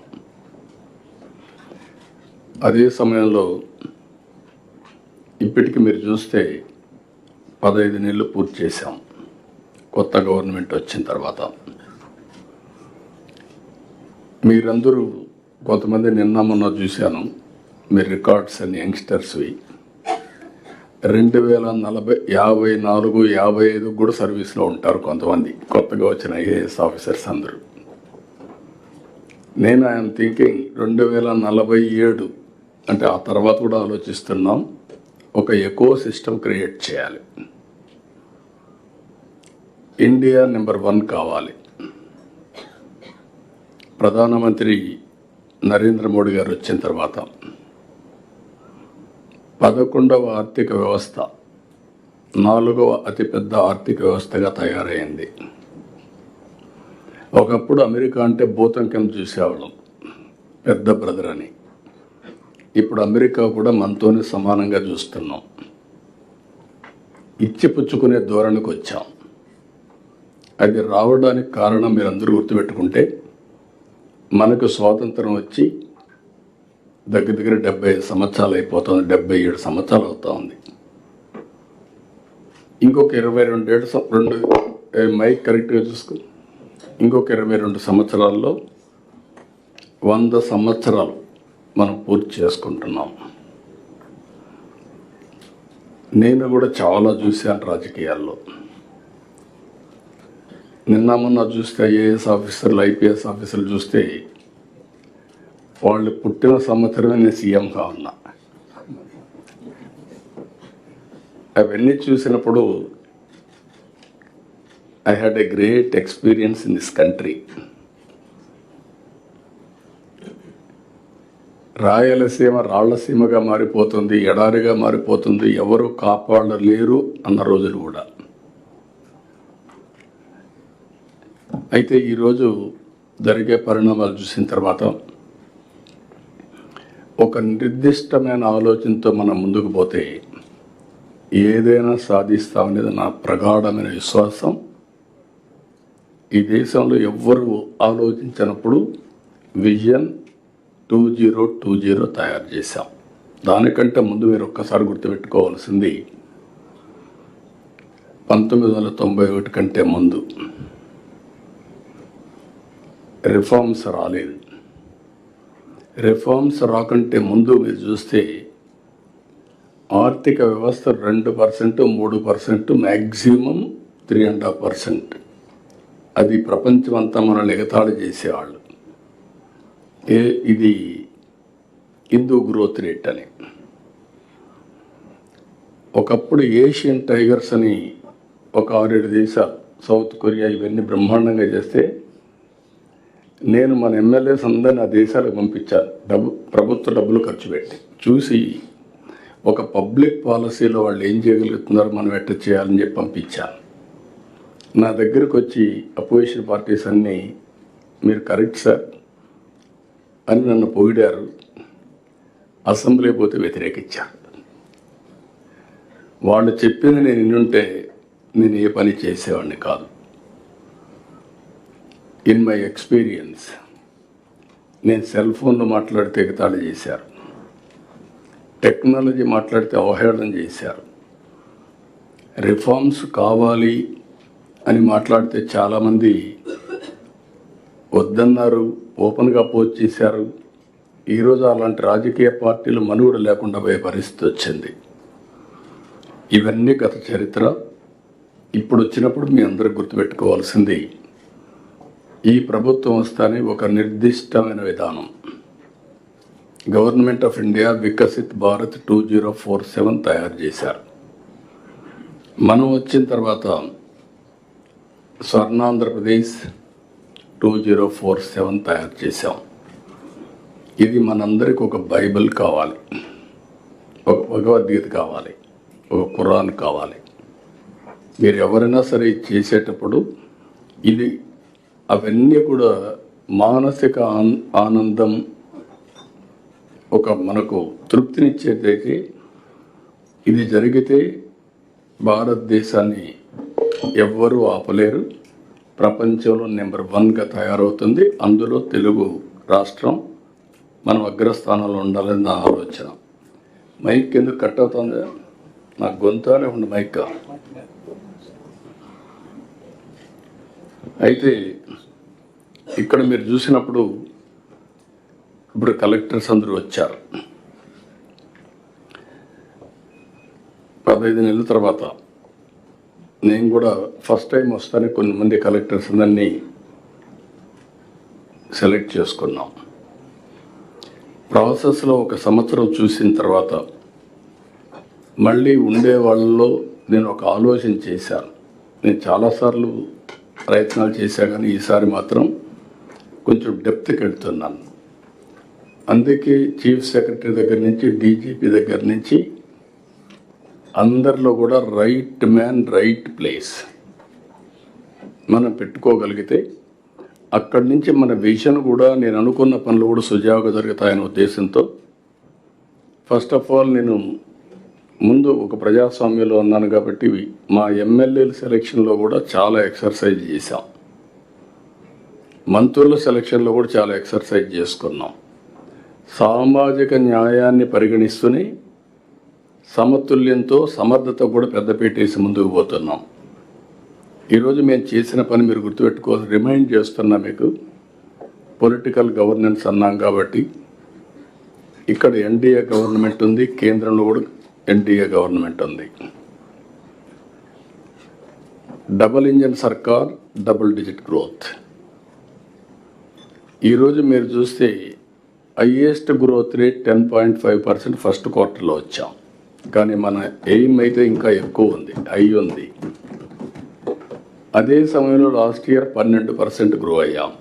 అదే సమయంలో ఇప్పటికి మీరు చూస్తే 15 నెలలు పూర్తి చేశాం కొత్త గవర్నమెంట్ వచ్చిన తర్వాత. మీరందరూ కొంతమంది నిన్న మొన్న చూశాను, మీ రికార్డ్స్ అన్ని యంగ్స్టర్స్వి 2040, 54, 55 కూడా సర్వీస్లో ఉంటారు కొంతమంది కొత్తగా వచ్చిన ఐఏఎస్ ఆఫీసర్స్ అందరూ. నేను ఐఎమ్ థింకింగ్ 2047 అంటే ఆ తర్వాత కూడా ఆలోచిస్తున్నాం, ఒక ఎకో సిస్టమ్ క్రియేట్ చేయాలి. ఇండియా నెంబర్ 1 కావాలి. ప్రధానమంత్రి నరేంద్ర మోడీ గారు వచ్చిన తర్వాత 11వ ఆర్థిక వ్యవస్థ 4వ అతిపెద్ద ఆర్థిక వ్యవస్థగా తయారైంది. ఒకప్పుడు అమెరికా అంటే భూతం కింద చూసేవాళ్ళం, పెద్ద బ్రదర్ అని. ఇప్పుడు అమెరికా కూడా మనతోనే సమానంగా చూస్తున్నాం. ఇచ్చిపుచ్చుకునే ధోరణికి వచ్చాం. అది రావడానికి కారణం మీరందరూ గుర్తుపెట్టుకుంటే, మనకు స్వాతంత్రం వచ్చి దగ్గర 75 సంవత్సరాలు అయిపోతుంది, 77 సంవత్సరాలు అవుతా ఉంది. ఇంకొక 22 మైక్ కరెక్ట్గా చూసుకో, ఇంకొక 22 సంవత్సరాల్లో 100 సంవత్సరాలు మనం పూర్తి చేసుకుంటున్నాం. నేను కూడా చాలా చూశాను రాజకీయాల్లో. నిన్న మొన్న చూస్తే ఐఏఎస్ ఆఫీసర్లు, ఐపీఎస్ ఆఫీసర్లు చూస్తే వాళ్ళు పుట్టిన సంవత్సరమే నేను సీఎంగా ఉన్నా. అవన్నీ చూసినప్పుడు I had a great experience in this country. Rayalaseema రాళ్లసీమగా మారిపోతుంది, ఎడారిగా మారిపోతుంది, ఎవరు కాపాడలేరు అన్న రోజులు కూడా. అయితే ఈరోజు జరిగే పరిణామాలు చూసిన తర్వాత ఒక నిర్దిష్టమైన ఆలోచనతో మనం ముందుకు పోతే ఏదైనా సాధిస్తామనేది నా ప్రగాఢమైన విశ్వాసం. ఈ దేశంలో ఎవ్వరూ ఆలోచించినప్పుడు విజన్ 2020 తయారు చేశాం. దానికంటే ముందు మీరు ఒక్కసారి గుర్తుపెట్టుకోవాల్సింది 1991 కంటే ముందు రిఫార్మ్స్ రాలేదు. రిఫార్మ్స్ రాకంటే ముందు మీరు చూస్తే ఆర్థిక వ్యవస్థ 2%, 3%, మ్యాక్సిమం 3.5%. అది ప్రపంచమంతా మనల్ని ఎగతాళి చేసేవాళ్ళు. ఇది హిందూ గ్రోత్ రేట్ అని. ఒకప్పుడు ఏషియన్ టైగర్స్ అని ఒక 6-7 దేశాలు, సౌత్ కొరియా, ఇవన్నీ బ్రహ్మాండంగా చేస్తే నేను మన ఎమ్మెల్యేస్ అందరిని ఆ దేశాలకు పంపించాను, ప్రభుత్వ డబ్బులు ఖర్చు పెట్టి. చూసి ఒక పబ్లిక్ పాలసీలో వాళ్ళు ఏం చేయగలుగుతున్నారు, మనం ఎట్లా చేయాలని చెప్పి పంపించాను. నా దగ్గరకు వచ్చి అపోజిషన్ పార్టీస్ అన్నీ మీరు కరెక్ట్ సార్ అని నన్ను పొగిడారు. అసెంబ్లీ పోతే వ్యతిరేకించారు. వాళ్ళు చెప్పింది నేను వినుంటే నేను ఏ పని చేసేవాడిని కాదు. ఇన్ మై ఎక్స్పీరియన్స్ నేను సెల్ ఫోన్లో మాట్లాడితే ఎగతాళి చేశారు, టెక్నాలజీ మాట్లాడితే అవహేళన చేశారు, రిఫార్మ్స్ కావాలి అని మాట్లాడితే చాలామంది వద్దన్నారు, ఓపెన్గా అపోజ్ చేశారు. ఈరోజు అలాంటి రాజకీయ పార్టీలు మనుగడ లేకుండా పోయే పరిస్థితి వచ్చింది. ఇవన్నీ గత చరిత్ర. ఇప్పుడు వచ్చినప్పుడు మీ అందరూ గుర్తుపెట్టుకోవాల్సింది, ఈ ప్రభుత్వం వస్తానే ఒక నిర్దిష్టమైన విధానం, government of India Viksit Bharat 2047 తయారు చేశారు. మనం వచ్చిన తర్వాత స్వర్ణాంధ్రప్రదేశ్ 2047 తయారు చేశాం. ఇది మనందరికి ఒక బైబిల్ కావాలి, ఒక భగవద్గీత కావాలి, ఒక ఖురాన్ కావాలి. మీరు ఎవరైనా సరే చేసేటప్పుడు ఇది అవన్నీ కూడా మానసిక ఆనందం, ఒక మనకు తృప్తినిచ్చేదైతే ఇది జరిగితే భారతదేశాన్ని ఎవ్వరూ ఆపలేరు. ప్రపంచంలో నెంబర్ 1గా తయారవుతుంది. అందులో తెలుగు రాష్ట్రం మనం అగ్రస్థానంలో ఉండాలని నా ఆలోచన. మైక్ ఎందుకు కట్ అవుతుంది? నాకు గొంతునే ఉంది మైక్. అయితే ఇక్కడ మీరు చూసినప్పుడు ఇప్పుడు కలెక్టర్స్ అందరూ వచ్చారు. 15 నెలల తర్వాత నేను కూడా ఫస్ట్ టైం వస్తానే కొన్ని మంది కలెక్టర్స్ అందరినీ సెలెక్ట్ చేసుకున్నాం. ప్రాసెస్లో 1 సంవత్సరం చూసిన తర్వాత మళ్ళీ ఉండే వాళ్ళలో నేను ఒక ఆలోచన చేశాను. నేను చాలాసార్లు ప్రయత్నాలు చేశా కానీ ఈసారి మాత్రం కొంచెం డెప్త్కి వెళ్తున్నాను. అందుకే చీఫ్ సెక్రటరీ దగ్గర నుంచి డీజీపీ దగ్గర నుంచి అందరిలో కూడా రైట్ మ్యాన్ రైట్ ప్లేస్ మనం పెట్టుకోగలిగితే అక్కడి నుంచి మన విజన్ కూడా నేను అనుకున్న పనులు కూడా సుజావుగా జరుగుతాయనే ఉద్దేశంతో ఫస్ట్ ఆఫ్ ఆల్ నేను ముందు ఒక ప్రజాస్వామ్యంలో ఉన్నాను కాబట్టి మా ఎమ్మెల్యేల సెలక్షన్లో కూడా చాలా ఎక్సర్సైజ్ చేశాం. మంత్రుల సెలక్షన్లో కూడా చాలా ఎక్సర్సైజ్ చేసుకున్నాం. సామాజిక న్యాయాన్ని పరిగణిస్తూనే సమతుల్యంతో సమర్థత కూడా పెద్దపీట వేసి ముందుకు పోతున్నాం. ఈరోజు మేము చేసిన పని మీరు గుర్తుపెట్టుకోవాలి. రిమైండ్ చేస్తున్నా మీకు, పొలిటికల్ గవర్నెన్స్ అన్నాం కాబట్టి ఇక్కడ ఎన్డీఏ గవర్నమెంట్ ఉంది, కేంద్రంలో కూడా ఎన్డీఏ గవర్నమెంట్ ఉంది. డబుల్ ఇంజన్ సర్కార్, డబుల్ డిజిట్ గ్రోత్. ఈరోజు మీరు చూస్తే హైయెస్ట్ గ్రోత్ రేట్ 10.5% ఫస్ట్ క్వార్టర్లో వచ్చాం. కానీ మన ఎయిమ్ అయితే ఇంకా ఎక్కువ ఉంది, అయి ఉంది. అదే సమయంలో లాస్ట్ ఇయర్ 12% గ్రో అయ్యాం.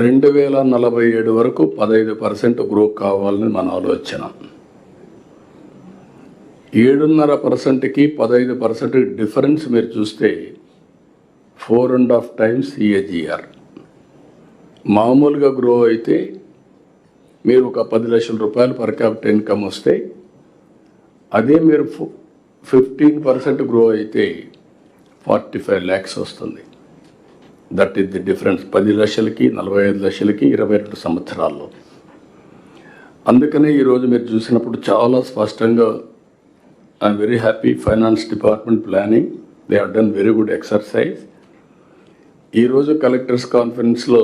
2047 వరకు 15% గ్రో కావాలని మన ఆలోచన. 7.5%కి 15% డిఫరెన్స్ మీరు చూస్తే 4.5 times CAGR. మామూలుగా గ్రో అయితే మీరు ఒక 10 లక్షల రూపాయలు పర్ క్యాపిటల్ ఇన్కమ్ వస్తే, అదే మీరు 15% గ్రో అయితే 45 lakhs వస్తుంది. That is the difference. 10 లక్షలకి 45 లక్షలకి 22 సంవత్సరాల్లో. అందుకనే ఈరోజు మీరు చూసినప్పుడు చాలా స్పష్టంగా I'm very happy. Finance department planning, they have done very good exercise. ఈరోజు కలెక్టర్స్ కాన్ఫరెన్స్లో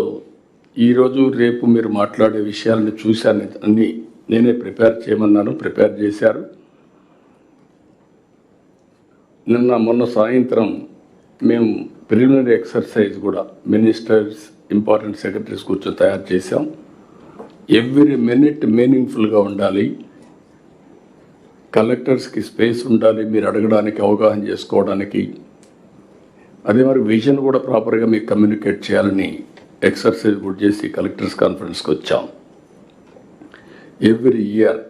ఈరోజు రేపు మీరు మాట్లాడే విషయాలను చూశాను. అన్నీ నేనే ప్రిపేర్ చేయమన్నాను, ప్రిపేర్ చేశారు. మొన్న సాయంత్రం మేము ప్రిలిమినరీ ఎక్సర్సైజ్ కూడా మినిస్టర్స్, ఇంపార్టెంట్ సెక్రటరీస్ కూర్చొని తయారు చేశాం. ఎవ్రీ మినిట్ మీనింగ్ఫుల్గా ఉండాలి, కలెక్టర్స్కి స్పేస్ ఉండాలి, మీరు అడగడానికి, అవగాహన చేసుకోవడానికి. అదే మరి విజన్ కూడా ప్రాపర్గా మీకు కమ్యూనికేట్ చేయాలని ఎక్సర్సైజ్ కూడా చేసి కలెక్టర్స్ కాన్ఫరెన్స్కి వచ్చాం. ఎవ్రీ ఇయర్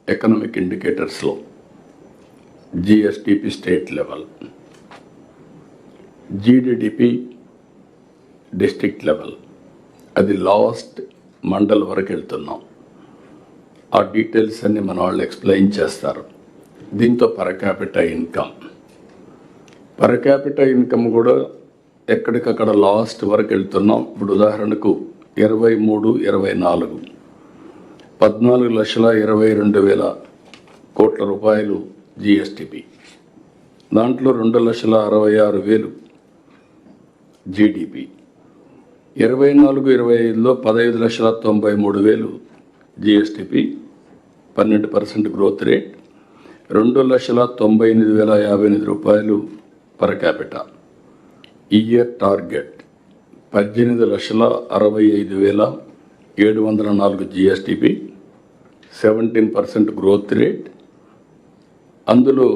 ఎకనామిక్ ఇండికేటర్స్లో GSDP state level, GDDP district level, అది లాస్ట్ మండల్ వరకు వెళ్తున్నాం. ఆ డీటెయిల్స్ అన్ని మన వాళ్ళు ఎక్స్ప్లెయిన్ చేస్తారు. దీంతో పర్ క్యాపిటల్ ఇన్కమ్ కూడా ఎక్కడికక్కడ లాస్ట్ వరకు వెళ్తున్నాం. ఇప్పుడు ఉదాహరణకు 23-24 14,22,000 కోట్ల రూపాయలు GSDP. దాంట్లో 2,66,000 GDP. 24-25లో 15,93,000 GSDP, 12% గ్రోత్ రేట్, 2,98,058 రూపాయలు per capital. Year target 18,65,704 GSDP, 17% growth rate. అందులో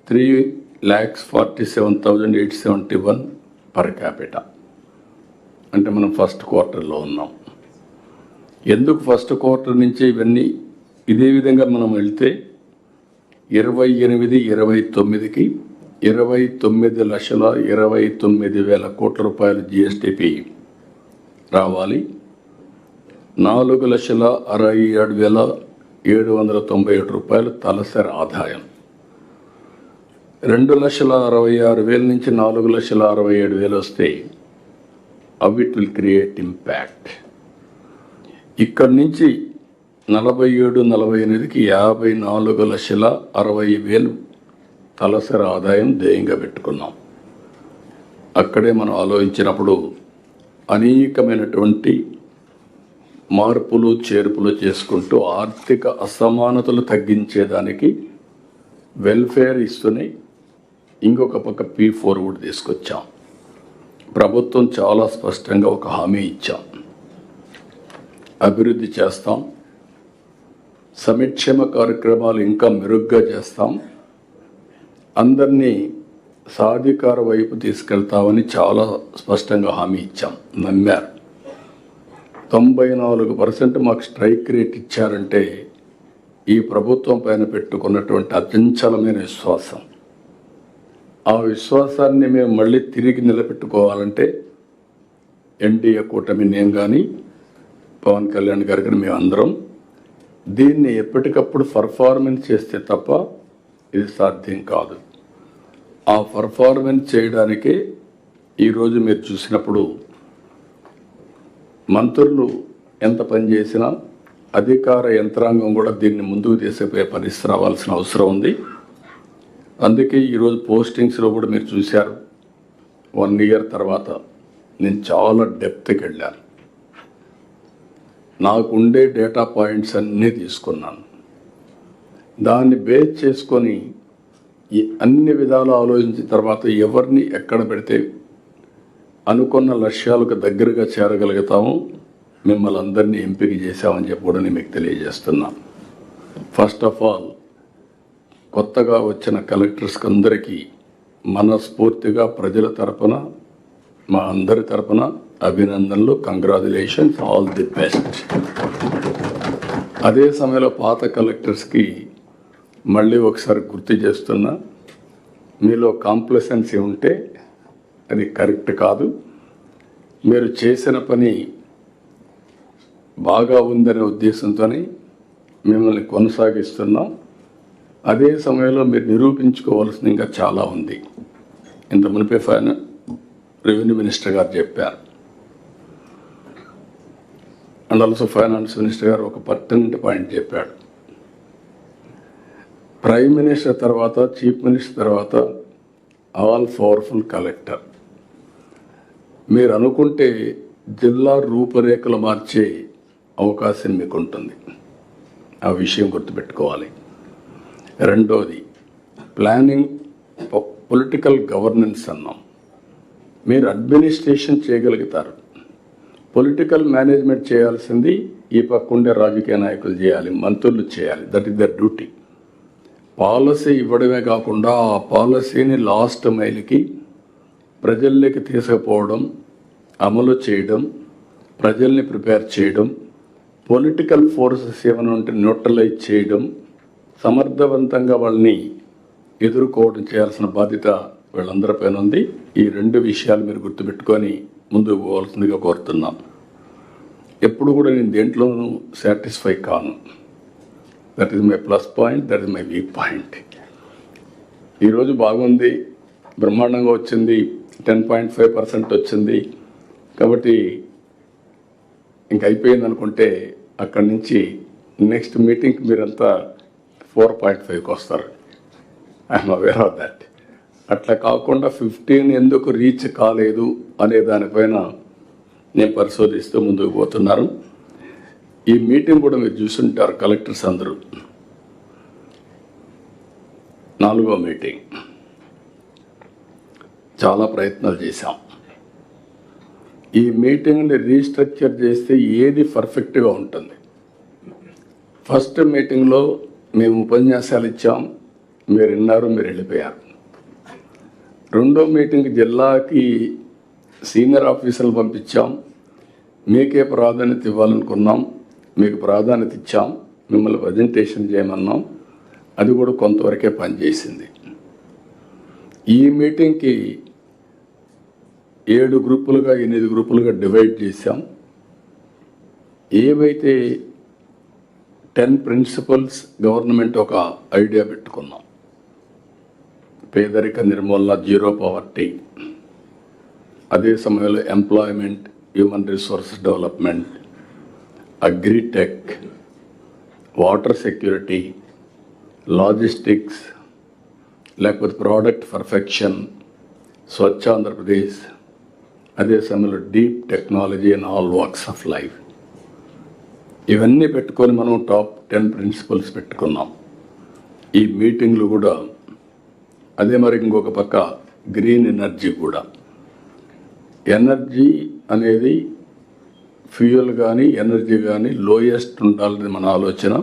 3,47,871 పర్ క్యాపిటల్. అంటే మనం ఫస్ట్ క్వార్టర్లో ఉన్నాం. ఎందుకు ఫస్ట్ క్వార్టర్ నుంచి ఇవన్నీ ఇదే విధంగా మనం వెళ్తే 28-29కి 29,29,000 కోట్ల రూపాయలు GSDP రావాలి. 4,67,797 రూపాయలు తలసరి ఆదాయం. 2,66,000 నుంచి 4,67,000 వస్తే అవి ఇట్ విల్ క్రియేట్ ఇంపాక్ట్. ఇక్కడి నుంచి 47-48కి 54,60,000 తలసరి ఆదాయం ధ్యేయంగా పెట్టుకున్నాం. అక్కడే మనం ఆలోచించినప్పుడు అనేకమైనటువంటి మార్పులు చేర్పులు చేసుకుంటూ ఆర్థిక అసమానతలు తగ్గించేదానికి వెల్ఫేర్ ఇస్తూనే ఇంకొక పక్క P4 కూడా తీసుకొచ్చాం. ప్రభుత్వం చాలా స్పష్టంగా ఒక హామీ ఇచ్చాం, అభివృద్ధి చేస్తాం, సంక్షేమ కార్యక్రమాలు ఇంకా మెరుగ్గా చేస్తాం, అందరినీ సాధికార వైపు తీసుకెళ్తామని చాలా స్పష్టంగా హామీ ఇచ్చాం. నమ్మారు. 94% మాకు స్ట్రైక్ రేట్ ఇచ్చారంటే ఈ ప్రభుత్వం పైన పెట్టుకున్నటువంటి అచంచలమైన విశ్వాసం. ఆ విశ్వాసాన్ని మేము మళ్ళీ తిరిగి నిలబెట్టుకోవాలంటే ఎన్డీఏ కూటమి, నేను కానీ పవన్ కళ్యాణ్ గారు కానీ మేమందరం దీన్ని ఎప్పటికప్పుడు పర్ఫార్మెన్స్ చేస్తే తప్ప ఇది సాధ్యం కాదు. ఆ పర్ఫార్మెన్స్ చేయడానికే ఈరోజు మీరు చూసినప్పుడు మంత్రులు ఎంత పనిచేసినా అధికార యంత్రాంగం కూడా దీన్ని ముందుకు తీసుకుపోయే పరిస్థితి రావాల్సిన అవసరం ఉంది. అందుకే ఈరోజు పోస్టింగ్స్లో కూడా మీరు చూశారు, 1 ఇయర్ తర్వాత నేను చాలా డెప్త్కి వెళ్ళాను. నాకు ఉండే డేటా పాయింట్స్ అన్నీ తీసుకున్నాను. దాన్ని బేస్ చేసుకొని ఈ అన్ని విధాలు ఆలోచించిన తర్వాత ఎవరిని ఎక్కడ పెడితే అనుకున్న లక్ష్యాలకు దగ్గరగా చేరగలుగుతాము, మిమ్మల్ని అందరినీ ఎంపిక చేశామని చెప్పి కూడా నేను మీకు తెలియజేస్తున్నాను. ఫస్ట్ ఆఫ్ ఆల్ కొత్తగా వచ్చిన కలెక్టర్స్కి అందరికీ మనస్ఫూర్తిగా ప్రజల తరపున, మా అందరి తరపున అభినందనలు, కంగ్రాచులేషన్స్, ఆల్ ది బెస్ట్. అదే సమయంలో పాత కలెక్టర్స్కి మళ్ళీ ఒకసారి గుర్తు చేస్తున్నా, మీలో కాంప్లసెన్సీ ఉంటే అది కరెక్ట్ కాదు. మీరు చేసిన పని బాగా ఉందనే ఉద్దేశంతోనే మిమ్మల్ని కొనసాగిస్తున్నాం. అదే సమయంలో మీరు నిరూపించుకోవాల్సింది ఇంకా చాలా ఉంది. ఇంత మునిపే రెవెన్యూ మినిస్టర్ గారు చెప్పారు, అండ్ ఆల్సో ఫైనాన్స్ మినిస్టర్ గారు ఒక పర్టెంట్ పాయింట్ చెప్పాడు. ప్రైమ్ మినిస్టర్ తర్వాత, చీఫ్ మినిస్టర్ తర్వాత ఆల్ పవర్ఫుల్ కలెక్టర్. మీరు అనుకుంటే జిల్లా రూపురేఖలు మార్చే అవకాశం మీకు ఉంటుంది. ఆ విషయం గుర్తుపెట్టుకోవాలి. రెండోది ప్లానింగ్, పొలిటికల్ గవర్నెన్స్ అన్నాం. మీరు అడ్మినిస్ట్రేషన్ చేయగలుగుతారు, పొలిటికల్ మేనేజ్మెంట్ చేయాల్సింది ఈ పక్కుండే రాజకీయ నాయకులు చేయాలి, మంత్రులు చేయాలి. That is their duty. Policy ఇవ్వడమే కాకుండా ఆ పాలసీని లాస్ట్ మైల్కి ప్రజల్లోకి తీసుకుపోవడం, అమలు చేయడం, ప్రజల్ని ప్రిపేర్ చేయడం, పొలిటికల్ ఫోర్సెస్ ఏమైనా ఉంటే న్యూట్రలైజ్ చేయడం, సమర్థవంతంగా వాళ్ళని ఎదుర్కోవడం చేయాల్సిన బాధ్యత వీళ్ళందరిపైన ఉంది. ఈ 2 విషయాలు మీరు గుర్తుపెట్టుకొని ముందుకు పోవాల్సిందిగా కోరుతున్నాం. ఎప్పుడు కూడా నేను దేంట్లోనూ సాటిస్ఫై కాను. That is my plus point, that is my weak point. ఈరోజు బాగుంది, బ్రహ్మాండంగా వచ్చింది, 10.5% వచ్చింది కాబట్టి ఇంక అయిపోయింది అనుకుంటే అక్కడి నుంచి నెక్స్ట్ మీటింగ్కి మీరంతా 4.5కి వస్తారు. I'm aware of that. అట్లా కాకుండా 15 ఎందుకు రీచ్ కాలేదు అనే దానిపైన నేను పరిశోధిస్తూ ముందుకు పోతున్నారు. ఈ మీటింగ్ కూడా మీరు చూసుంటారు, కలెక్టర్స్ అందరూ. 4వ మీటింగ్. చాలా ప్రయత్నాలు చేశాం. ఈ మీటింగ్ని రీస్ట్రక్చర్ చేస్తే ఏది పర్ఫెక్ట్గా ఉంటుంది. ఫస్ట్ మీటింగ్లో మేము ఉపన్యాసాలు ఇచ్చాం, మీరు విన్నారు, మీరు వెళ్ళిపోయారు. రెండో మీటింగ్ జిల్లాకి సీనియర్ ఆఫీసర్లు పంపించాం, మీకే ప్రాధాన్యత ఇవ్వాలనుకున్నాం, మీకు ప్రాధాన్యత ఇచ్చాం, మిమ్మల్ని ప్రజెంటేషన్ చేయమన్నాం, అది కూడా కొంతవరకే పనిచేసింది. ఈ మీటింగ్కి 7 గ్రూపులుగా 8 గ్రూపులుగా డివైడ్ చేశాం. ఏవైతే 10 ప్రిన్సిపల్స్ గవర్నమెంట్ ఒక ఐడియా పెట్టుకున్నాం. పేదరిక నిర్మూలన, జీరో పవర్టీ, అదే సమయంలో employment, human resources development, agritech, water security, logistics, లేకపోతే ప్రోడక్ట్ పర్ఫెక్షన్, స్వచ్ఛ ఆంధ్రప్రదేశ్, అదే సమయంలో deep technology in all walks of life. ఇవన్నీ పెట్టుకొని మనం టాప్ 10 ప్రిన్సిపల్స్ పెట్టుకున్నాం. ఈ మీటింగ్లు కూడా అదే. మరి ఇంకొక పక్క గ్రీన్ ఎనర్జీ కూడా. ఎనర్జీ అనేది ఫ్యూయల్ కానీ ఎనర్జీ కానీ లోయెస్ట్ ఉండాలని మన ఆలోచన.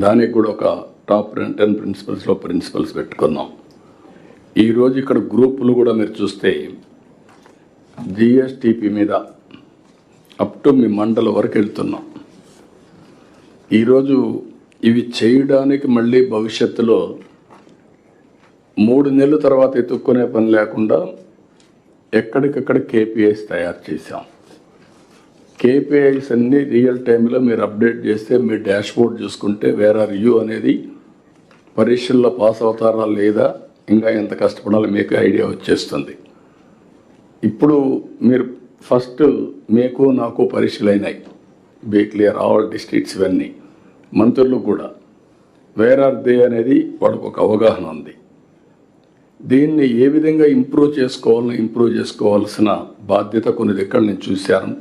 దానికి కూడా ఒక టాప్ 10 ప్రిన్సిపల్స్ పెట్టుకున్నాం. ఈరోజు ఇక్కడ గ్రూపులు కూడా మీరు చూస్తే జిఎస్టిపి మీద అప్ టు మీ మండల వరకు వెళ్తున్నాం. ఈరోజు ఇవి చేయడానికి మళ్ళీ భవిష్యత్తులో 3 నెలల తర్వాత ఎత్తుక్కునే పని లేకుండా ఎక్కడికక్కడ కేపీఐస్ తయారు చేశాం. కేపీఐస్ అన్ని రియల్ టైంలో మీరు అప్డేట్ చేస్తే మీ డాష్బోర్డ్ చూసుకుంటే వేర్ ఆర్ యూ అనేది, పరీక్షల్లో పాస్ అవుతారా లేదా, ఇంకా ఎంత కష్టపడాలో మీకు ఐడియా వచ్చేస్తుంది. ఇప్పుడు మీరు ఫస్ట్ మీకు నాకు పరీక్షలు అయినాయి, బీ క్లియర్ ఆల్ డిస్ట్రిక్ట్స్, ఇవన్నీ మంత్రులు కూడా వేర్ ఆర్ దే అనేది వాళ్ళకు ఒక అవగాహన ఉంది. దీన్ని ఏ విధంగా ఇంప్రూవ్ చేసుకోవాల్సిన బాధ్యత కొన్ని దగ్గర నేను చూశాను.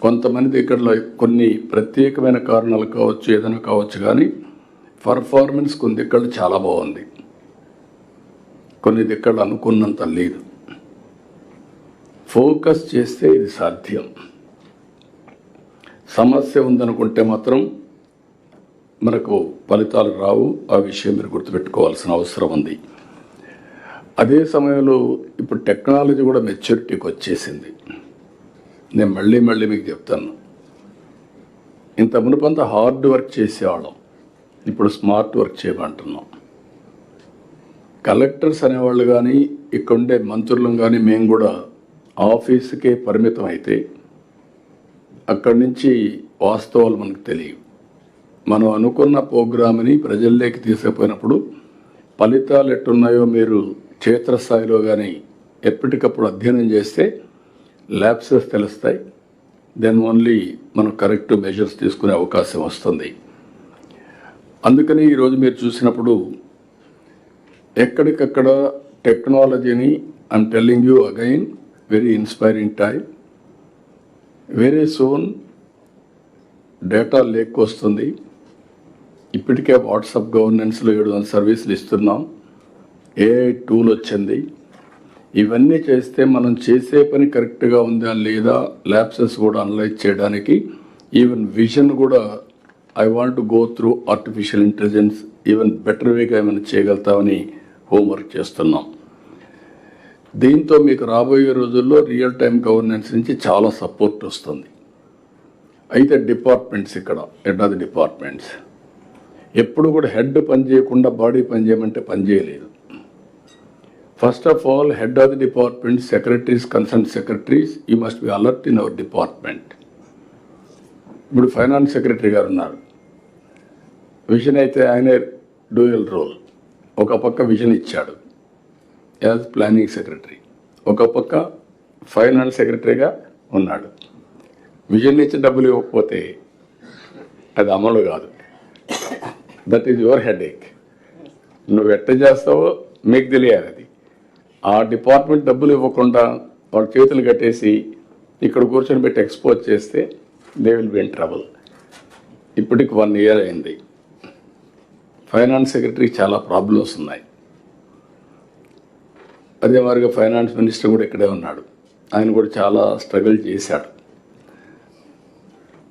కొంతమంది దగ్గరలో కొన్ని ప్రత్యేకమైన కారణాలు కావచ్చు, ఏదైనా కావచ్చు, కానీ పర్ఫార్మెన్స్ కొన్ని దగ్గర చాలా బాగుంది, కొన్ని దగ్గర అనుకున్నంత లేదు. ఫోకస్ చేస్తే ఇది సాధ్యం. సమస్య ఉందనుకుంటే మాత్రం మనకు ఫలితాలు రావు. ఆ విషయం మీరు గుర్తుపెట్టుకోవాల్సిన అవసరం ఉంది. అదే సమయంలో ఇప్పుడు టెక్నాలజీ కూడా మెచ్యూరిటీకి వచ్చేసింది. నేను మళ్ళీ మీకు చెప్తాను, ఇంత మునుపంతా హార్డ్ వర్క్ చేసేవాళ్ళం, ఇప్పుడు స్మార్ట్ వర్క్ చేయమంటున్నాం. కలెక్టర్స్ అనేవాళ్ళు కానీ ఇక్కడ ఉండే మంత్రులు కానీ మేము కూడా ఆఫీసుకే పరిమితం అయితే అక్కడి నుంచి వాస్తవాలు మనకు తెలియవు. మనం అనుకున్న ప్రోగ్రామ్ని ప్రజల్లోకి తీసుకుపోయినప్పుడు ఫలితాలు ఎట్టున్నాయో మీరు క్షేత్రస్థాయిలో కానీ ఎప్పటికప్పుడు అధ్యయనం చేస్తే ల్యాబ్సెస్ తెలుస్తాయి. దెన్ ఓన్లీ మనం కరెక్ట్ మెజర్స్ తీసుకునే అవకాశం వస్తుంది. అందుకని ఈరోజు మీరు చూసినప్పుడు ఎక్కడికక్కడ టెక్నాలజీని, I'm telling you again, very inspiring time. Very soon data lake వస్తుంది. ఇప్పటికే వాట్సాప్ గవర్నెన్స్లో 700 సర్వీసులు ఇస్తున్నాం. ఏఐ టూల్ వచ్చింది. ఇవన్నీ చేస్తే మనం చేసే పని కరెక్ట్గా ఉందా లేదా, ల్యాబ్సెస్ కూడా అనలైజ్ చేయడానికి, ఈవెన్ విజన్ కూడా I want to go through artificial intelligence even better వేగా ఏమైనా చేయగలుగుతామని హోంవర్క్ చేస్తున్నాం. దీంతో మీకు రాబోయే రోజుల్లో రియల్ టైం గవర్నెన్స్ నుంచి చాలా సపోర్ట్ వస్తుంది. అయితే డిపార్ట్మెంట్స్, ఇక్కడ హెడ్ ఆఫ్ ది డిపార్ట్మెంట్స్ ఎప్పుడు కూడా హెడ్ పని చేయకుండా బాడీ పని చేయమంటే పని చేయలేదు. First of all, head of the department, secretaries, concern secretaries, you must be alert in our department. ఇప్పుడు ఫైనాన్స్ సెక్రటరీ గారు ఉన్నారు. విజన్ అయితే ఆయనే డ్యూయల్ రోల్. ఒక పక్క విజన్ ఇచ్చాడు యాజ్ ప్లానింగ్ సెక్రటరీ, ఒక పక్క ఫైనాన్స్ సెక్రటరీగా ఉన్నాడు. విజన్ ఇచ్చి డబ్బులు ఇవ్వకపోతే అది అమలు కాదు. That is your headache. నువ్వు ఎట్ట చేస్తావో మీకు తెలియాలి. అది ఆ డిపార్ట్మెంట్ డబ్బులు ఇవ్వకుండా వాళ్ళ చేతులు కట్టేసి ఇక్కడ కూర్చొని పెట్టి ఎక్స్పోజ్ చేస్తే they will be in trouble. ఇప్పటికి 1 year అయింది. ఫైనాన్స్ సెక్రటరీకి చాలా ప్రాబ్లమ్స్ ఉన్నాయి. అదే మాదిరిగా ఫైనాన్స్ మినిస్టర్ కూడా ఇక్కడే ఉన్నాడు. ఆయన కూడా చాలా స్ట్రగుల్ చేశాడు.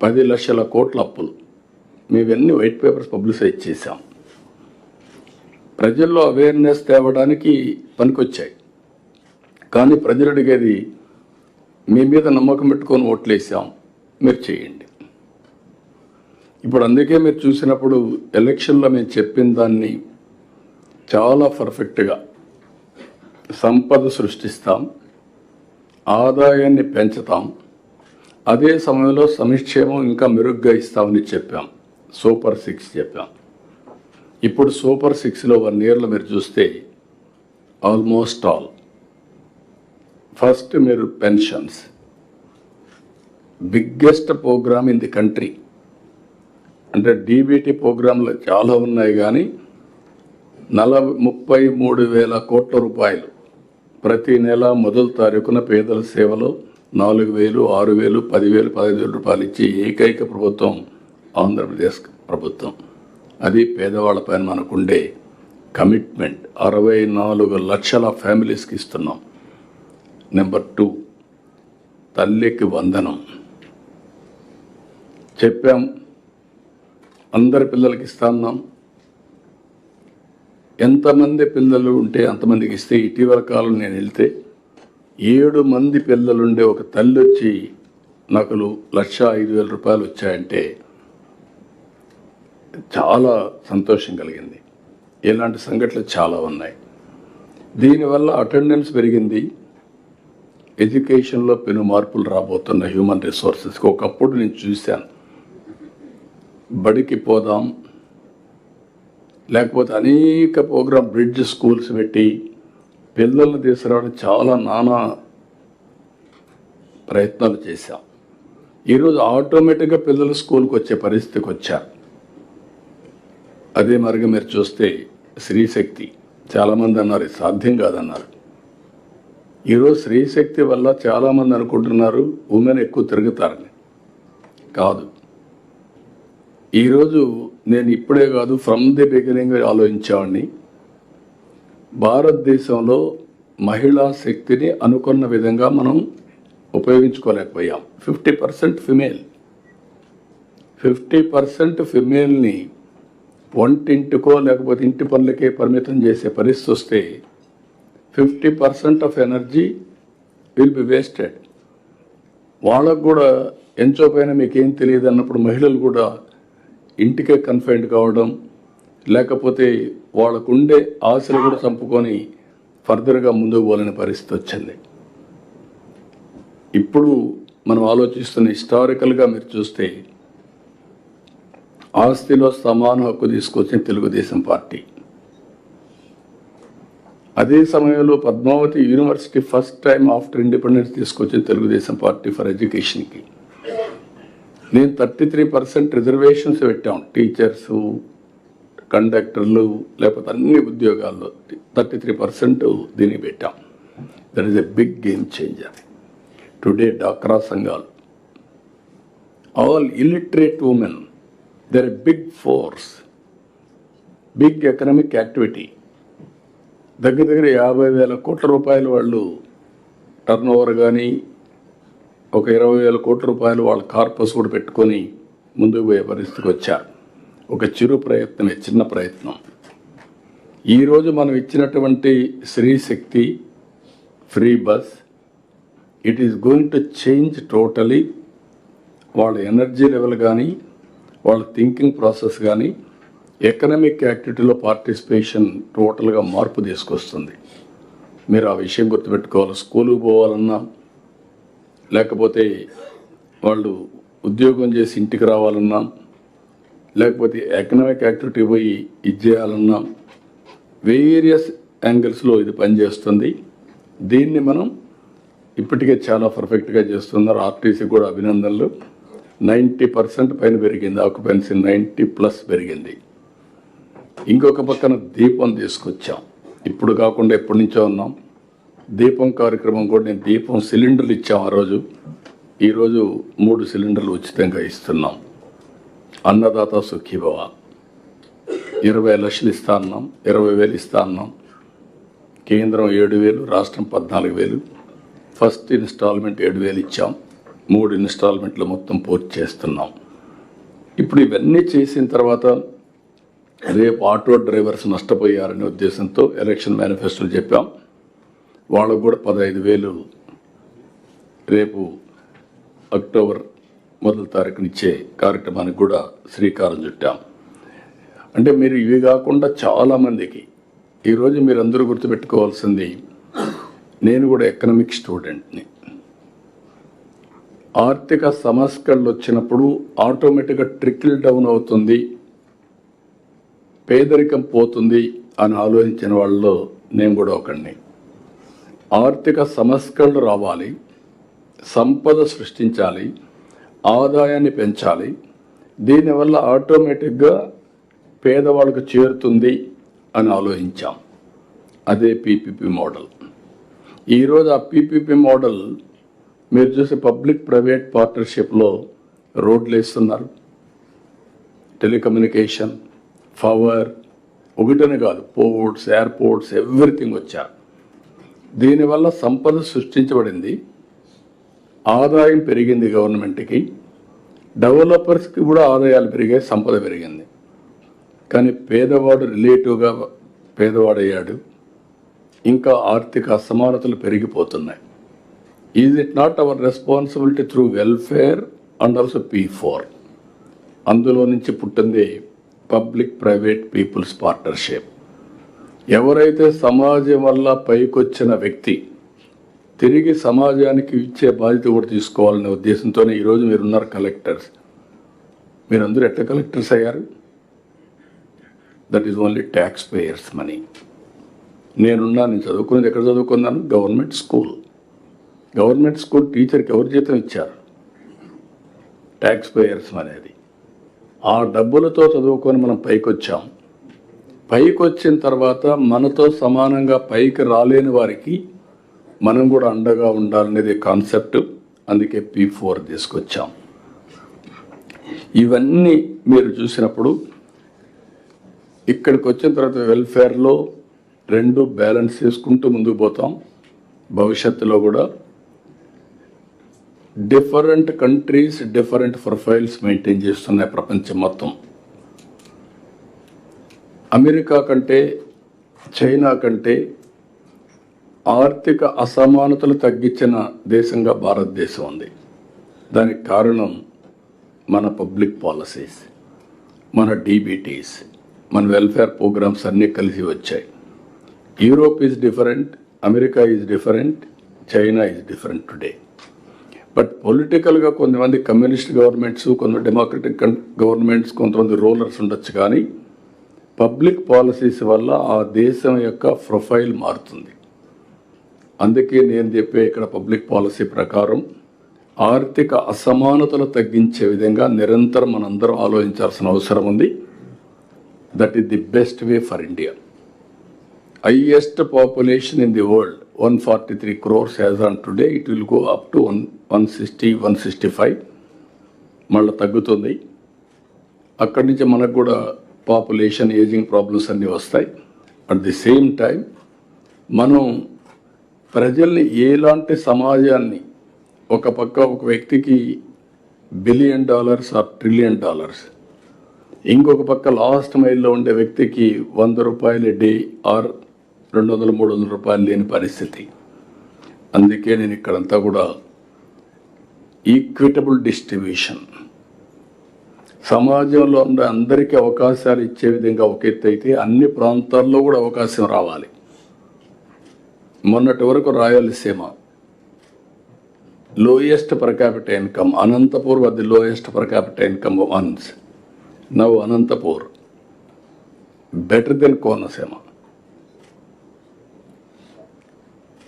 10 లక్షల కోట్ల అప్పులు. మేవన్నీ వైట్ పేపర్స్ పబ్లిసైజ్ చేశాం. ప్రజల్లో అవేర్నెస్ తేవడానికి పనికొచ్చాయి. కానీ ప్రజలు అడిగేది, మీ మీద నమ్మకం పెట్టుకొని ఓట్లేసాం, మీరు చేయండి. ఇప్పుడు అందుకే మీరు చూసినప్పుడు ఎలక్షన్లో మేము చెప్పిన దాన్ని చాలా పర్ఫెక్ట్గా సంపద సృష్టిస్తాం, ఆదాయాన్ని పెంచుతాం, అదే సమయంలో సంక్షేమం ఇంకా మెరుగ్గా ఇస్తామని చెప్పాం. సూపర్ 6 చెప్పాం. ఇప్పుడు సూపర్ 6లో 1 yearలో మీరు చూస్తే ఆల్మోస్ట్ ఆల్. ఫస్ట్ మీరు pensions, biggest program in the country. అంటే డీబీటీ ప్రోగ్రాంలు చాలా ఉన్నాయి, కానీ 33,000 కోట్ల రూపాయలు ప్రతి నెల మొదటి తారీఖున పేదల సేవలో 4,000, 6,000, 10,000, 15,000 రూపాయలు ఇచ్చే ఏకైక ప్రభుత్వం ఆంధ్రప్రదేశ్ ప్రభుత్వం. అది పేదవాళ్ళపైన మనకుండే కమిట్మెంట్. 64 లక్షల ఫ్యామిలీస్కి ఇస్తున్నాం. నెంబర్ 2, తల్లికి వందనం చెప్పాం, అందరి పిల్లలకి ఇస్తున్నాం. ఎంతమంది పిల్లలు ఉంటే అంతమందికి ఇస్తే, ఇటీవల కాలం నేను వెళ్తే 7 మంది పిల్లలుండే ఒక తల్లి వచ్చి నాకు 1,05,000 రూపాయలు వచ్చాయంటే చాలా సంతోషం కలిగింది. ఇలాంటి సంఘటనలు చాలా ఉన్నాయి. దీనివల్ల అటెండెన్స్ పెరిగింది. ఎడ్యుకేషన్లో పెను మార్పులు రాబోతున్న హ్యూమన్ రిసోర్సెస్కి. ఒకప్పుడు నేను చూశాను, బడికి పోదాం, లేకపోతే అనేక ప్రోగ్రామ్ బ్రిడ్జ్ స్కూల్స్ పెట్టి పిల్లల్ని తీసుకురావడం చాలా నానా ప్రయత్నాలు చేశాం. ఈరోజు ఆటోమేటిక్గా పిల్లలు స్కూల్కి వచ్చే పరిస్థితికి వచ్చారు. అదే మరిగా మీరు చూస్తే స్త్రీశక్తి, చాలామంది అన్నారు ఇది సాధ్యం కాదన్నారు. ఈరోజు స్త్రీశక్తి వల్ల చాలామంది అనుకుంటున్నారు ఉమెన్ ఎక్కువ తిరుగుతారని. కాదు. ఈరోజు నేను ఇప్పుడే కాదు, ఫ్రమ్ ది బిగినింగ్ ఆలోచించేవాడిని. భారతదేశంలో మహిళా శక్తిని అనుకున్న విధంగా మనం ఉపయోగించుకోలేకపోయాం. 50% ఫిమేల్. 50% ఫిమేల్ని వంటింటికో లేకపోతే ఇంటి పనులకే పరిమితం చేసే పరిస్థితి వస్తే 50% of energy will be wasted. వాళ్ళకు కూడా ఎంచోపైన మీకేం తెలియదు అన్నప్పుడు మహిళలు కూడా ఇంటికే కన్ఫైన్డ్ కావడం, లేకపోతే వాళ్ళకు ఉండే ఆశలు కూడా చంపుకొని ఫర్దర్గా ముందుకు పోలేని పరిస్థితి వచ్చింది. ఇప్పుడు మనం ఆలోచిస్తున్న హిస్టారికల్గా మీరు చూస్తే ఆస్తిలో సమాన హక్కు తీసుకొచ్చిన తెలుగుదేశం పార్టీ. అదే సమయంలో Padmavati university first time after independence తీసుకొచ్చిన తెలుగుదేశం పార్టీ ఫర్ ఎడ్యుకేషన్కి. నేను 33% రిజర్వేషన్స్ పెట్టాం. టీచర్సు, కండక్టర్లు, లేకపోతే అన్ని ఉద్యోగాల్లో 33% దీనికి పెట్టాం. That is a big game changer. Today డాక్రా సంఘాలు, all illiterate women, they are a big force, big economic activity. దగ్గర 50,000 కోట్ల రూపాయలు వాళ్ళు టర్న్ ఓవర్, కానీ ఒక 20,000 కోట్ల రూపాయలు వాళ్ళ కార్పస్ కూడా పెట్టుకొని ముందుకు పోయే పరిస్థితికి వచ్చారు. ఒక చిరు ప్రయత్నమే, చిన్న ప్రయత్నం. ఈరోజు మనం ఇచ్చినటువంటి Stree Shakti free bus, it is going to change totally వాళ్ళ ఎనర్జీ లెవెల్ కానీ, వాళ్ళ థింకింగ్ ప్రాసెస్ కానీ, ఎకనామిక్ యాక్టివిటీలో పార్టిసిపేషన్ టోటల్గా మార్పు తీసుకొస్తుంది. మీరు ఆ విషయం గుర్తుపెట్టుకోవాలి. స్కూలుకు పోవాలన్నా, లేకపోతే వాళ్ళు ఉద్యోగం చేసి ఇంటికి రావాలన్నా, లేకపోతే ఎకనామిక్ యాక్టివిటీ పోయి ఇది చేయాలన్నా, వేరియస్ యాంగిల్స్లో ఇది పనిచేస్తుంది. దీన్ని మనం ఇప్పటికే చాలా పర్ఫెక్ట్గా చేస్తున్నారు. ఆర్టీసీ కూడా అభినందనలు. 90% పైన పెరిగింది ఆక్యుపెన్సీ, 90+ పెరిగింది. ఇంకొక పక్కన దీపం తీసుకొచ్చాం. ఇప్పుడు కాకుండా ఎప్పటి నుంచో ఉన్నాం. దీపం కార్యక్రమం కూడా, నేను దీపం సిలిండర్లు ఇచ్చాం ఆ రోజు. ఈరోజు 3 సిలిండర్లు ఉచితంగా ఇస్తున్నాం. అన్నదాత సుఖీభవ 20 లక్షలు ఇస్తా అన్నాం, 20,000 ఇస్తా అన్నాం. కేంద్రం 7,000, రాష్ట్రం 14,000. ఫస్ట్ ఇన్స్టాల్మెంట్ 7,000 ఇచ్చాం. 3 ఇన్స్టాల్మెంట్లు మొత్తం పూర్తి చేస్తున్నాం. ఇప్పుడు ఇవన్నీ చేసిన తర్వాత రేపు ఆటో డ్రైవర్స్ నష్టపోయారనే ఉద్దేశంతో ఎలక్షన్ మేనిఫెస్టోలో చెప్పాం. వాళ్ళకు కూడా 15,000 రేపు అక్టోబర్ 1వ తారీఖున ఇచ్చే కార్యక్రమానికి కూడా శ్రీకారం చుట్టాం. అంటే మీరు ఇవి కాకుండా చాలామందికి ఈరోజు మీరు అందరూ గుర్తుపెట్టుకోవాల్సింది, నేను కూడా ఎకనామిక్ స్టూడెంట్ని. ఆర్థిక సమస్యలు వచ్చినప్పుడు ఆటోమేటిక్గా ట్రికిల్ డౌన్ అవుతుంది, పేదరికం పోతుంది అని ఆలోచించిన వాళ్ళలో నేను కూడా ఒకడిని. ఆర్థిక సంస్కరణలు రావాలి, సంపద సృష్టించాలి, ఆదాయాన్ని పెంచాలి. దీనివల్ల ఆటోమేటిక్గా పేదవాళ్ళకు చేరుతుంది అని ఆలోచించాం. అదే పీపీపీ మోడల్. ఈరోజు ఆ పీపీపీ మోడల్ మీరు చూసే పబ్లిక్ ప్రైవేట్ పార్ట్నర్షిప్లో రోడ్లు వేస్తున్నారు, టెలికమ్యూనికేషన్, పవర్, ఒకటనే కాదు, పోర్ట్స్, ఎయిర్పోర్ట్స్, ఎవ్రీథింగ్ వచ్చారు. దీనివల్ల సంపద సృష్టించబడింది, ఆదాయం పెరిగింది గవర్నమెంట్కి, డెవలపర్స్కి కూడా ఆదాయాలు పెరిగాయి, సంపద పెరిగింది. కానీ పేదవాడు రిలేటివ్గా పేదవాడయ్యాడు, ఇంకా ఆర్థిక అసమానతలు పెరిగిపోతున్నాయి. Is it not our responsibility through welfare and also P4? అందులో నుంచి పుట్టింది పబ్లిక్ ప్రైవేట్ పీపుల్స్ పార్ట్నర్షిప్. ఎవరైతే సమాజం వల్ల పైకొచ్చిన వ్యక్తి తిరిగి సమాజానికి ఇచ్చే బాధ్యత కూడా తీసుకోవాలనే ఉద్దేశంతోనే ఈరోజు మీరున్నారు కలెక్టర్స్. మీరందరూ ఎట్లా కలెక్టర్స్ అయ్యారు? That is only tax payers money. నేను చదువుకునేది ఎక్కడ చదువుకున్నాను? Government school. గవర్నమెంట్ స్కూల్ టీచర్కి ఎవరు జీతం ఇచ్చారు? ట్యాక్స్ పేయర్స్ అనేది. ఆ డబ్బులతో చదువుకొని మనం పైకి వచ్చాం. పైకి వచ్చిన తర్వాత మనతో సమానంగా పైకి రాలేని వారికి మనం కూడా అండగా ఉండాలనేది కాన్సెప్ట్. అందుకే P4 తీసుకొచ్చాం. ఇవన్నీ మీరు చూసినప్పుడు ఇక్కడికి వచ్చిన తర్వాత వెల్ఫేర్లో రెండు బ్యాలెన్స్ చేసుకుంటూ ముందుకు పోతాం. భవిష్యత్తులో కూడా different countries different profiles maintain చేస్తున్నాయి ప్రపంచం మొత్తం. అమెరికా కంటే, చైనా కంటే ఆర్థిక అసమానతలు తగ్గించిన దేశంగా భారతదేశం ఉంది. దానికి కారణం మన పబ్లిక్ పాలసీస్, మన డీబీటీస్, మన వెల్ఫేర్ ప్రోగ్రామ్స్ అన్నీ కలిసి వచ్చాయి. Europe is different, America is different, China is different today. But పొలిటికల్గా కొంతమంది కమ్యూనిస్ట్ గవర్నమెంట్స్, కొంత డెమోక్రటిక్ గవర్నమెంట్స్, కొంతమంది రూలర్స్ ఉండొచ్చు. కానీ పబ్లిక్ పాలసీస్ వల్ల ఆ దేశం యొక్క ప్రొఫైల్ మారుతుంది. అందుకే నేను చెప్పే ఇక్కడ పబ్లిక్ పాలసీ ప్రకారం ఆర్థిక అసమానతలు తగ్గించే విధంగా నిరంతరం మనందరం ఆలోచించాల్సిన అవసరం ఉంది. That is the best way for India. Highest population in the world 143 crores as on today. It will go up to 160, 165. మళ్ళీ తగ్గుతుంది. అక్కడి నుంచి మనకు కూడా పాపులేషన్ ఏజింగ్ ప్రాబ్లమ్స్ అన్నీ వస్తాయి. అట్ ది సేమ్ టైం మనం ప్రజల్ని ఎలాంటి సమాజాన్ని, ఒక పక్క ఒక వ్యక్తికి $1 billion ఆర్ $1 trillion, ఇంకొక పక్క లాస్ట్ మైల్లో ఉండే వ్యక్తికి ₹100 డే ఆర్ $200-300 లేని పరిస్థితి. అందుకే నేను ఇక్కడంతా కూడా ఈక్విటబుల్ డిస్ట్రిబ్యూషన్, సమాజంలో ఉన్న అందరికీ అవకాశాలు ఇచ్చే విధంగా ఒక ఎత్తు అయితే అన్ని ప్రాంతాల్లో కూడా అవకాశం రావాలి. మొన్నటి వరకు Rayalaseema lowest per capital income, Anantapur was the lowest per capital income ones. Now Anantapur better than Konaseema.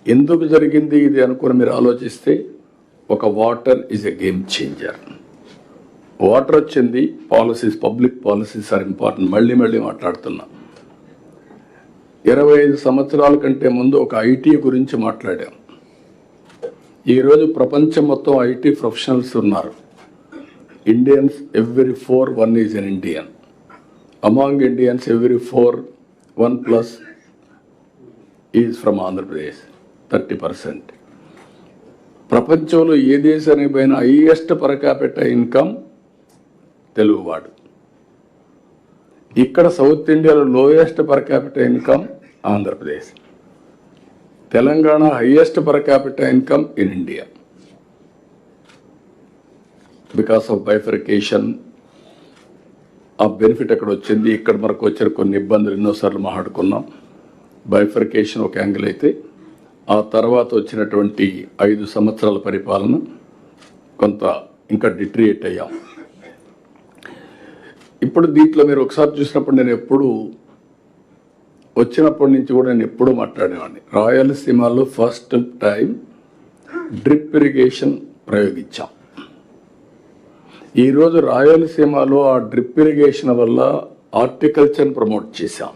ఎందుకు జరిగింది ఇది అనుకుని మీరు ఆలోచిస్తే, ఒక water is a game changer. Water వచ్చింది, policies, public policies are important. మళ్ళీ మాట్లాడుతున్నా. 25 సంవత్సరాల కంటే ముందు ఒక ఐటీ గురించి మాట్లాడాం. ఈరోజు ప్రపంచం మొత్తం ఐటీ ప్రొఫెషనల్స్ ఉన్నారు. Indians every 4 1 is an Indian. Among Indians every 4 1+ is from Andhra Pradesh, 30%. ప్రపంచంలో ఏ దేశానికి పోయినా హైయెస్ట్ పర్ క్యాపిటల్ ఇన్కమ్ తెలుగువాడు. ఇక్కడ సౌత్ ఇండియాలో lowest per capital income Andhra Pradesh. Telangana highest per capital income in India. Because of bifurcation ఆ బెనిఫిట్ అక్కడ వచ్చింది. ఇక్కడ మనకు వచ్చిన కొన్ని ఇబ్బందులు ఎన్నోసార్లు మాట్లాడుకున్నాం. బైఫర్కేషన్ ఒక యాంగిల్ అయితే, ఆ తర్వాత వచ్చినటువంటి 5 సంవత్సరాల పరిపాలన కొంత ఇంకా డిట్రియేట్ అయ్యాం. ఇప్పుడు దీంట్లో మీరు ఒకసారి చూసినప్పుడు నేను ఎప్పుడు వచ్చినప్పటి నుంచి కూడా నేను ఎప్పుడూ మాట్లాడేవాడిని. రాయలసీమలో ఫస్ట్ టైం డ్రిప్ ఇరిగేషన్ ప్రయోగించాం. ఈరోజు రాయలసీమలో ఆ డ్రిప్ ఇరిగేషన్ వల్ల హార్టికల్చర్ ప్రమోట్ చేశాం.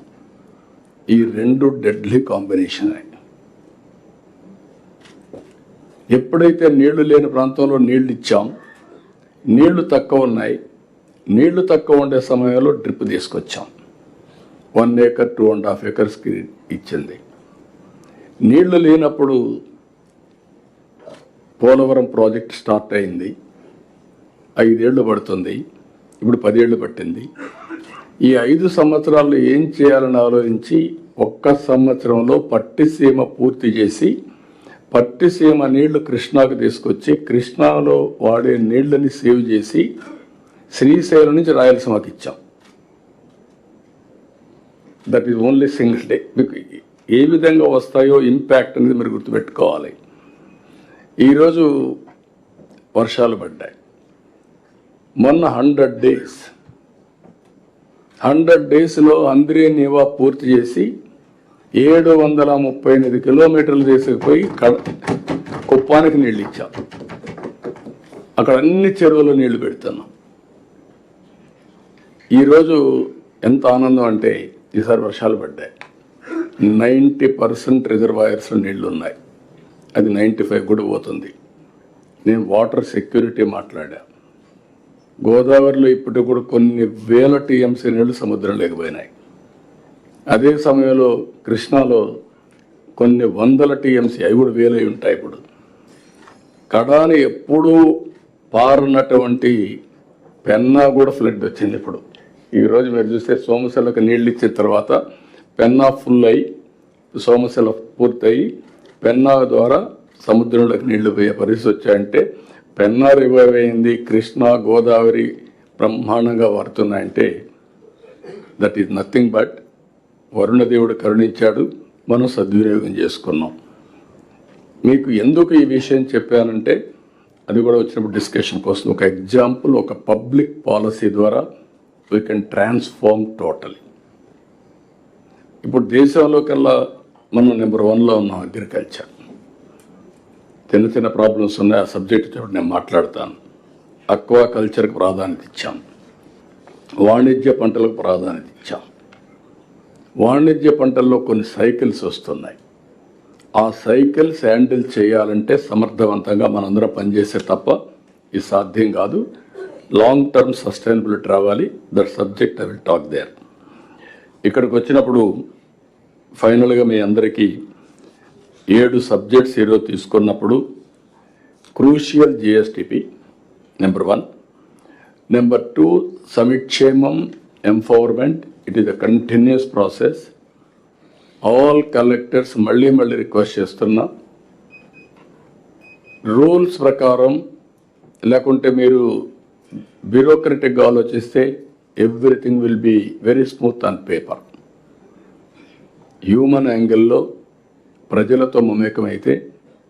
ఈ రెండు డెడ్లీ కాంబినేషన్. ఎప్పుడైతే నీళ్లు లేని ప్రాంతంలో నీళ్లు ఇచ్చాం, నీళ్లు తక్కువ ఉన్నాయి, నీళ్లు తక్కువ ఉండే సమయంలో డ్రిప్ తీసుకొచ్చాం. 1 acre 2.5 acresకి ఇచ్చింది. నీళ్లు లేనప్పుడు పోలవరం ప్రాజెక్ట్ స్టార్ట్ అయింది. 5 ఏళ్ళు పడుతుంది, ఇప్పుడు 10 ఏళ్ళు పట్టింది. ఈ 5 సంవత్సరాల్లో ఏం చేయాలని ఆలోచించి 1 సంవత్సరంలో పట్టిసీమ పూర్తి చేసి, పట్టిసీమ నీళ్లు కృష్ణాకు తీసుకొచ్చి, కృష్ణాలో వాడే నీళ్ళని సేవ్ చేసి శ్రీశైలం నుంచి రాయలసీమకి ఇచ్చాం. That is only single day. మీకు ఏ విధంగా వస్తాయో ఇంపాక్ట్ అనేది మీరు గుర్తుపెట్టుకోవాలి. ఈరోజు వర్షాలు పడ్డాయి. మొన్న 100 డేస్లో అంద్రే నీవా పూర్తి చేసి 738 కిలోమీటర్లు తీసుకుపోయి కుప్పానికి నీళ్ళు ఇచ్చాం. అక్కడ అన్ని చెరువులు నీళ్లు పెడుతున్నాం. ఈరోజు ఎంత ఆనందం అంటే ఈసారి వర్షాలు పడ్డాయి. 90% రిజర్వాయర్స్లో నీళ్లు ఉన్నాయి. అది 95 కూడా పోతుంది. నేను వాటర్ సెక్యూరిటీ మాట్లాడా. గోదావరిలో ఇప్పటికి కూడా కొన్ని వేల టీఎంసీ నీళ్లు సముద్రం లేకపోయినాయి. అదే సమయంలో కృష్ణాలో కొన్ని వందల టీఎంసీ, అవి కూడా వేలై ఉంటాయి. ఇప్పుడు కడాని ఎప్పుడూ పారున్నటువంటి పెన్నా కూడా ఫ్లడ్ వచ్చింది. ఇప్పుడు ఈరోజు మీరు చూస్తే సోమశిలకు నీళ్ళు ఇచ్చిన తర్వాత పెన్నా ఫుల్ అయ్యి, సోమశిల పూర్తయి పెన్నా ద్వారా సముద్రంలోకి నీళ్లు పోయే పరిస్థితి వచ్చాయంటే పెన్నా రివైవ్ అయింది. కృష్ణా గోదావరి బ్రహ్మాండంగా వారుతున్నాయంటే దట్ ఈజ్ నథింగ్ బట్ వరుణదేవుడు కరుణించాడు, మనం సద్వినియోగం చేసుకున్నాం. మీకు ఎందుకు ఈ విషయం చెప్పానంటే అది కూడా వచ్చినప్పుడు డిస్కషన్ కోసం. ఒక ఎగ్జాంపుల్, ఒక పబ్లిక్ పాలసీ ద్వారా వీ కెన్ ట్రాన్స్ఫార్మ్ టోటలీ. ఇప్పుడు దేశంలో కల్లా మనం నెంబర్ 1లో ఉన్నాం అగ్రికల్చర్. చిన్న చిన్న ప్రాబ్లమ్స్ ఉన్నాయి, ఆ సబ్జెక్ట్ చూడండి నేను మాట్లాడతాను. అక్వా కల్చర్కి ప్రాధాన్యత ఇచ్చాం, వాణిజ్య పంటలకు ప్రాధాన్యత ఇచ్చాం. వాణిజ్య పంటల్లో కొన్ని సైకిల్స్ వస్తున్నాయి. ఆ సైకిల్స్ హ్యాండిల్ చేయాలంటే సమర్థవంతంగా మనందరం పనిచేసే తప్ప ఇది సాధ్యం కాదు. లాంగ్ టర్మ్ సస్టైనబిలిటీ రావాలి. That subject I will talk there. ఇక్కడికి వచ్చినప్పుడు ఫైనల్గా మీ అందరికీ 7 సబ్జెక్ట్స్ ఈరోజు తీసుకున్నప్పుడు క్రూషియల్ జిఎస్టిపి నెంబర్ 1. నెంబర్ 2 సమిక్షేమం empowerment. It is a continuous process. All collectors మళ్ళీ రిక్వెస్ట్ చేస్తున్నా, రూల్స్ ప్రకారం లేకుంటే మీరు బ్యూరోక్రటిక్గా ఆలోచిస్తే everything will be very smooth on paper. Human యాంగిల్లో ప్రజలతో మమేకమైతే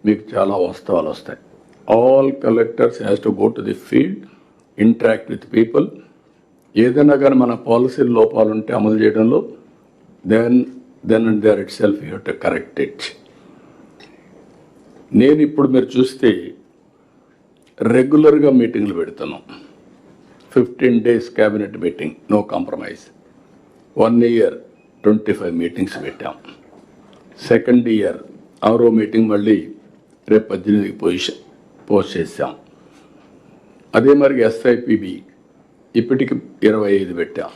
మీకు చాలా వాస్తవాలు వస్తాయి. All collectors has to go to the field, interact with people. ఏదైనా కానీ మన పాలసీ లోపాలు ఉంటే అమలు చేయడంలో then and there itself you have to correct it. నేను ఇప్పుడు మీరు చూస్తే రెగ్యులర్గా మీటింగ్లు పెడుతున్నాం. 15 days cabinet meeting, no compromise. 1 year 25 meetings పెట్టాం. సెకండ్ ఇయర్ 6వ మీటింగ్ మళ్ళీ రేపు 18కి పోస్ట్ చేసాం. అదే మరి SIPB ఇప్పటికి 25 పెట్టాం.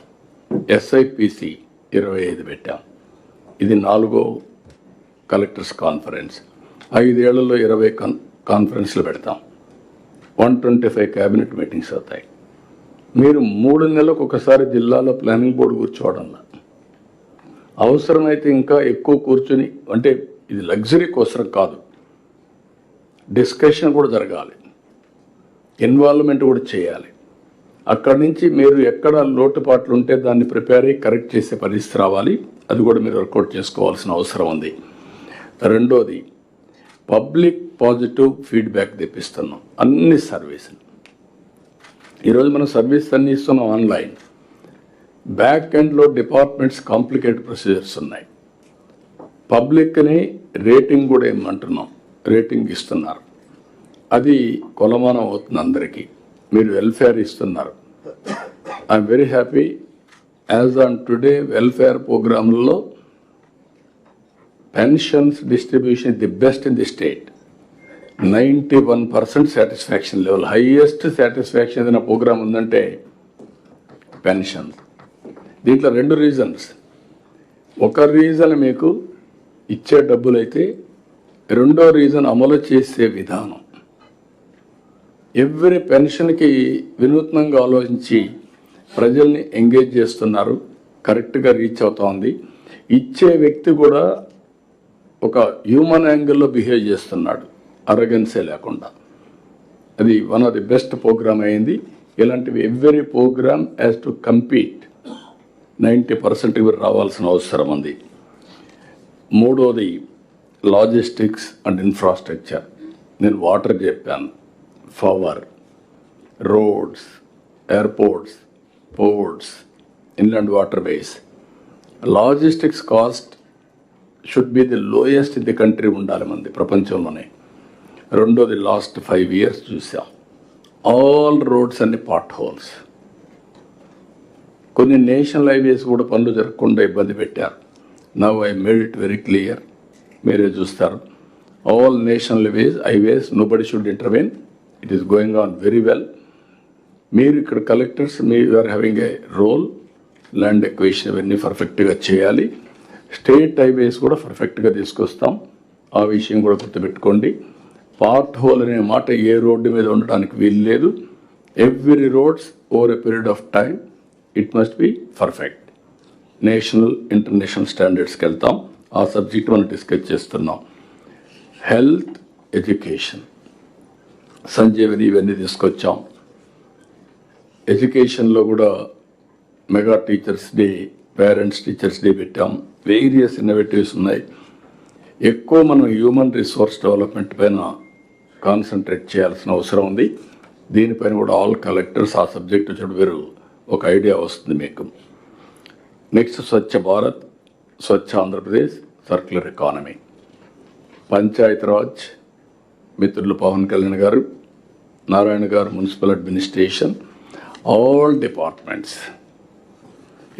SIPC 25 పెట్టాం. ఇది 4వ కలెక్టర్స్ కాన్ఫరెన్స్. 5 ఏళ్లలో 20 కాన్ఫరెన్స్లు పెడతాం. 125 క్యాబినెట్ మీటింగ్స్ అవుతాయి. మీరు 3 నెలలకు ఒకసారి జిల్లాలో ప్లానింగ్ బోర్డు కూర్చోవడంలో అవసరమైతే ఇంకా ఎక్కువ కూర్చొని, అంటే ఇది లగ్జరీ కోసం కాదు, డిస్కషన్ కూడా జరగాలి, ఇన్వాల్వ్మెంట్ కూడా చేయాలి. అక్కడి నుంచి మీరు ఎక్కడ లోటుపాట్లు ఉంటే దాన్ని ప్రిపేర్ అయ్యి కరెక్ట్ చేసే పరిస్థితి రావాలి. అది కూడా మీరు వర్కౌట్ చేసుకోవాల్సిన అవసరం ఉంది. రెండోది, పబ్లిక్ పాజిటివ్ ఫీడ్బ్యాక్ తెప్పిస్తున్నాం అన్ని సర్వీసులు. ఈరోజు మనం సర్వీస్ అన్ని ఇస్తున్నాం ఆన్లైన్. బ్యాక్ ఎండ్లో డిపార్ట్మెంట్స్ కాంప్లికేటెడ్ ప్రొసీజర్స్ ఉన్నాయి. పబ్లిక్ని రేటింగ్ కూడా ఇమ్మంటున్నాం, రేటింగ్ ఇస్తున్నారు. అది కొలమానం అవుతుంది అందరికీ. మీరు వెల్ఫేర్ ఇస్తున్నారు. I'm very happy. As on today welfare ప్రోగ్రాంలలో pensions distribution the best in the state. 91% satisfaction level, highest satisfaction ఏదైనా ప్రోగ్రామ్ ఉందంటే పెన్షన్. దీంట్లో 2 రీజన్స్. ఒక రీజన్ మీకు ఇచ్చే డబ్బులైతే, రెండో రీజన్ అమలు చేసే విధానం. ఎవ్రీ పెన్షన్కి వినూత్నంగా ఆలోచించి ప్రజల్ని ఎంగేజ్ చేస్తున్నారు, కరెక్ట్గా రీచ్ అవుతా ఉంది. ఇచ్చే వ్యక్తి కూడా ఒక హ్యూమన్ యాంగిల్లో బిహేవ్ చేస్తున్నాడు, అరగెన్సే లేకుండా. అది one of the best program అయింది. ఇలాంటివి every program has to compete. 90% ఇవి రావాల్సిన అవసరం ఉంది. మూడోది లాజిస్టిక్స్ అండ్ ఇన్ఫ్రాస్ట్రక్చర్. నేను వాటర్ చెప్పాను, power, roads, airports, ports, inland waterways. Logistics cost should be the lowest in the country ఉండాలి మంది ప్రపంచంలోనే. రెండోది లాస్ట్ 5 years చూసాం, ఆల్ రోడ్స్ అన్ని పాట్ హోల్స్. కొన్ని నేషనల్ హైవేస్ కూడా పనులు జరగకుండా ఇబ్బంది పెట్టారు. Now I made it very clear, మీరే చూస్తారు. All national highways nobody should intervene. It is going on very well. మీరు ఇక్కడ కలెక్టర్స్, మీరు are having a role. Land acquisition ఇవన్నీ పర్ఫెక్ట్గా చేయాలి. స్టేట్ హైవేస్ కూడా పర్ఫెక్ట్గా తీసుకొస్తాం. ఆ విషయం కూడా గుర్తుపెట్టుకోండి. పార్ట్ హోల్ అనే మాట ఏ రోడ్డు మీద ఉండడానికి వీలు లేదు. Every roads over a period of time it must be perfect. National international స్టాండర్డ్స్కి వెళ్తాం. ఆ సబ్జెక్ట్ మనం డిస్కస్ చేస్తున్నాం. హెల్త్, ఎడ్యుకేషన్, సంజీవని ఇవన్నీ తీసుకొచ్చాం. ఎడ్యుకేషన్లో కూడా mega teachers day, parents teachers day పెట్టాం. వేరియస్ ఇన్నోవేటివ్స్ ఉన్నాయి. ఎక్కువ మనం హ్యూమన్ రిసోర్స్ డెవలప్మెంట్ పైన కాన్సన్ట్రేట్ చేయాల్సిన అవసరం ఉంది. దీనిపైన కూడా ఆల్ కలెక్టర్స్ ఆ సబ్జెక్టు చదివారు, ఒక ఐడియా వస్తుంది మీకు. Next Swachh Bharat, Swachh Andhra Pradesh, circular economy, Panchayati Raj మిత్రులు Pawan Kalyan garu, Narayana garu, municipal administration, all departments.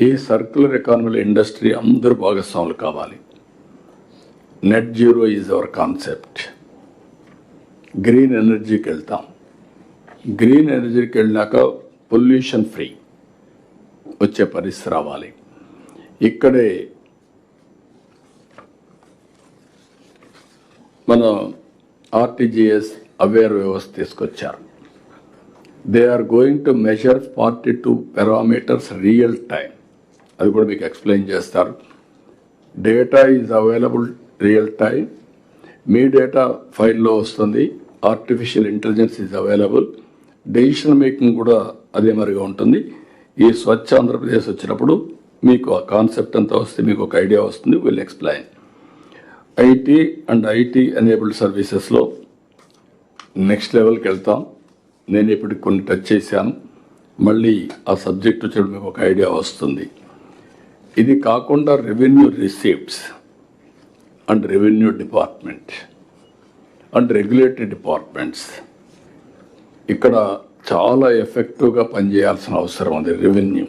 ఈ సర్క్యులర్ ఎకానమీలో ఇండస్ట్రీ అందరూ భాగస్వాములు కావాలి. Net zero is our concept. Green ఎనర్జీకి వెళ్తాం. గ్రీన్ ఎనర్జీకి వెళ్ళినాక పొల్యూషన్ ఫ్రీ వచ్చే పరిస్థితి రావాలి. ఇక్కడే మన ఆర్టీజీఎస్ అవేర్ వ్యవస్థ తీసుకొచ్చారు. They are going to measure 42 parameters real time. అది కూడా మీకు ఎక్స్ప్లెయిన్ చేస్తారు. Data is available real time. మీ డేటా ఫైల్లో వస్తుంది. Artificial intelligence is available. Decision making కూడా అదే మరిగా ఉంటుంది. ఈ స్వచ్ఛ ఆంధ్రప్రదేశ్ వచ్చినప్పుడు మీకు ఆ కాన్సెప్ట్ అంతా వస్తే మీకు ఒక ఐడియా వస్తుంది. Will explain. IT and IT enabled సర్వీసెస్లో నెక్స్ట్ లెవెల్కి వెళ్తాం. నేను ఇప్పటికి కొన్ని టచ్ చేశాను. మళ్ళీ ఆ సబ్జెక్ట్ వచ్చేప్పుడు మీకు ఒక ఐడియా వస్తుంది. ఇది కాకుండా revenue receipts and revenue department and regulatory departments ఇక్కడ చాలా ఎఫెక్టివ్గా పనిచేయాల్సిన అవసరం ఉంది. రెవెన్యూ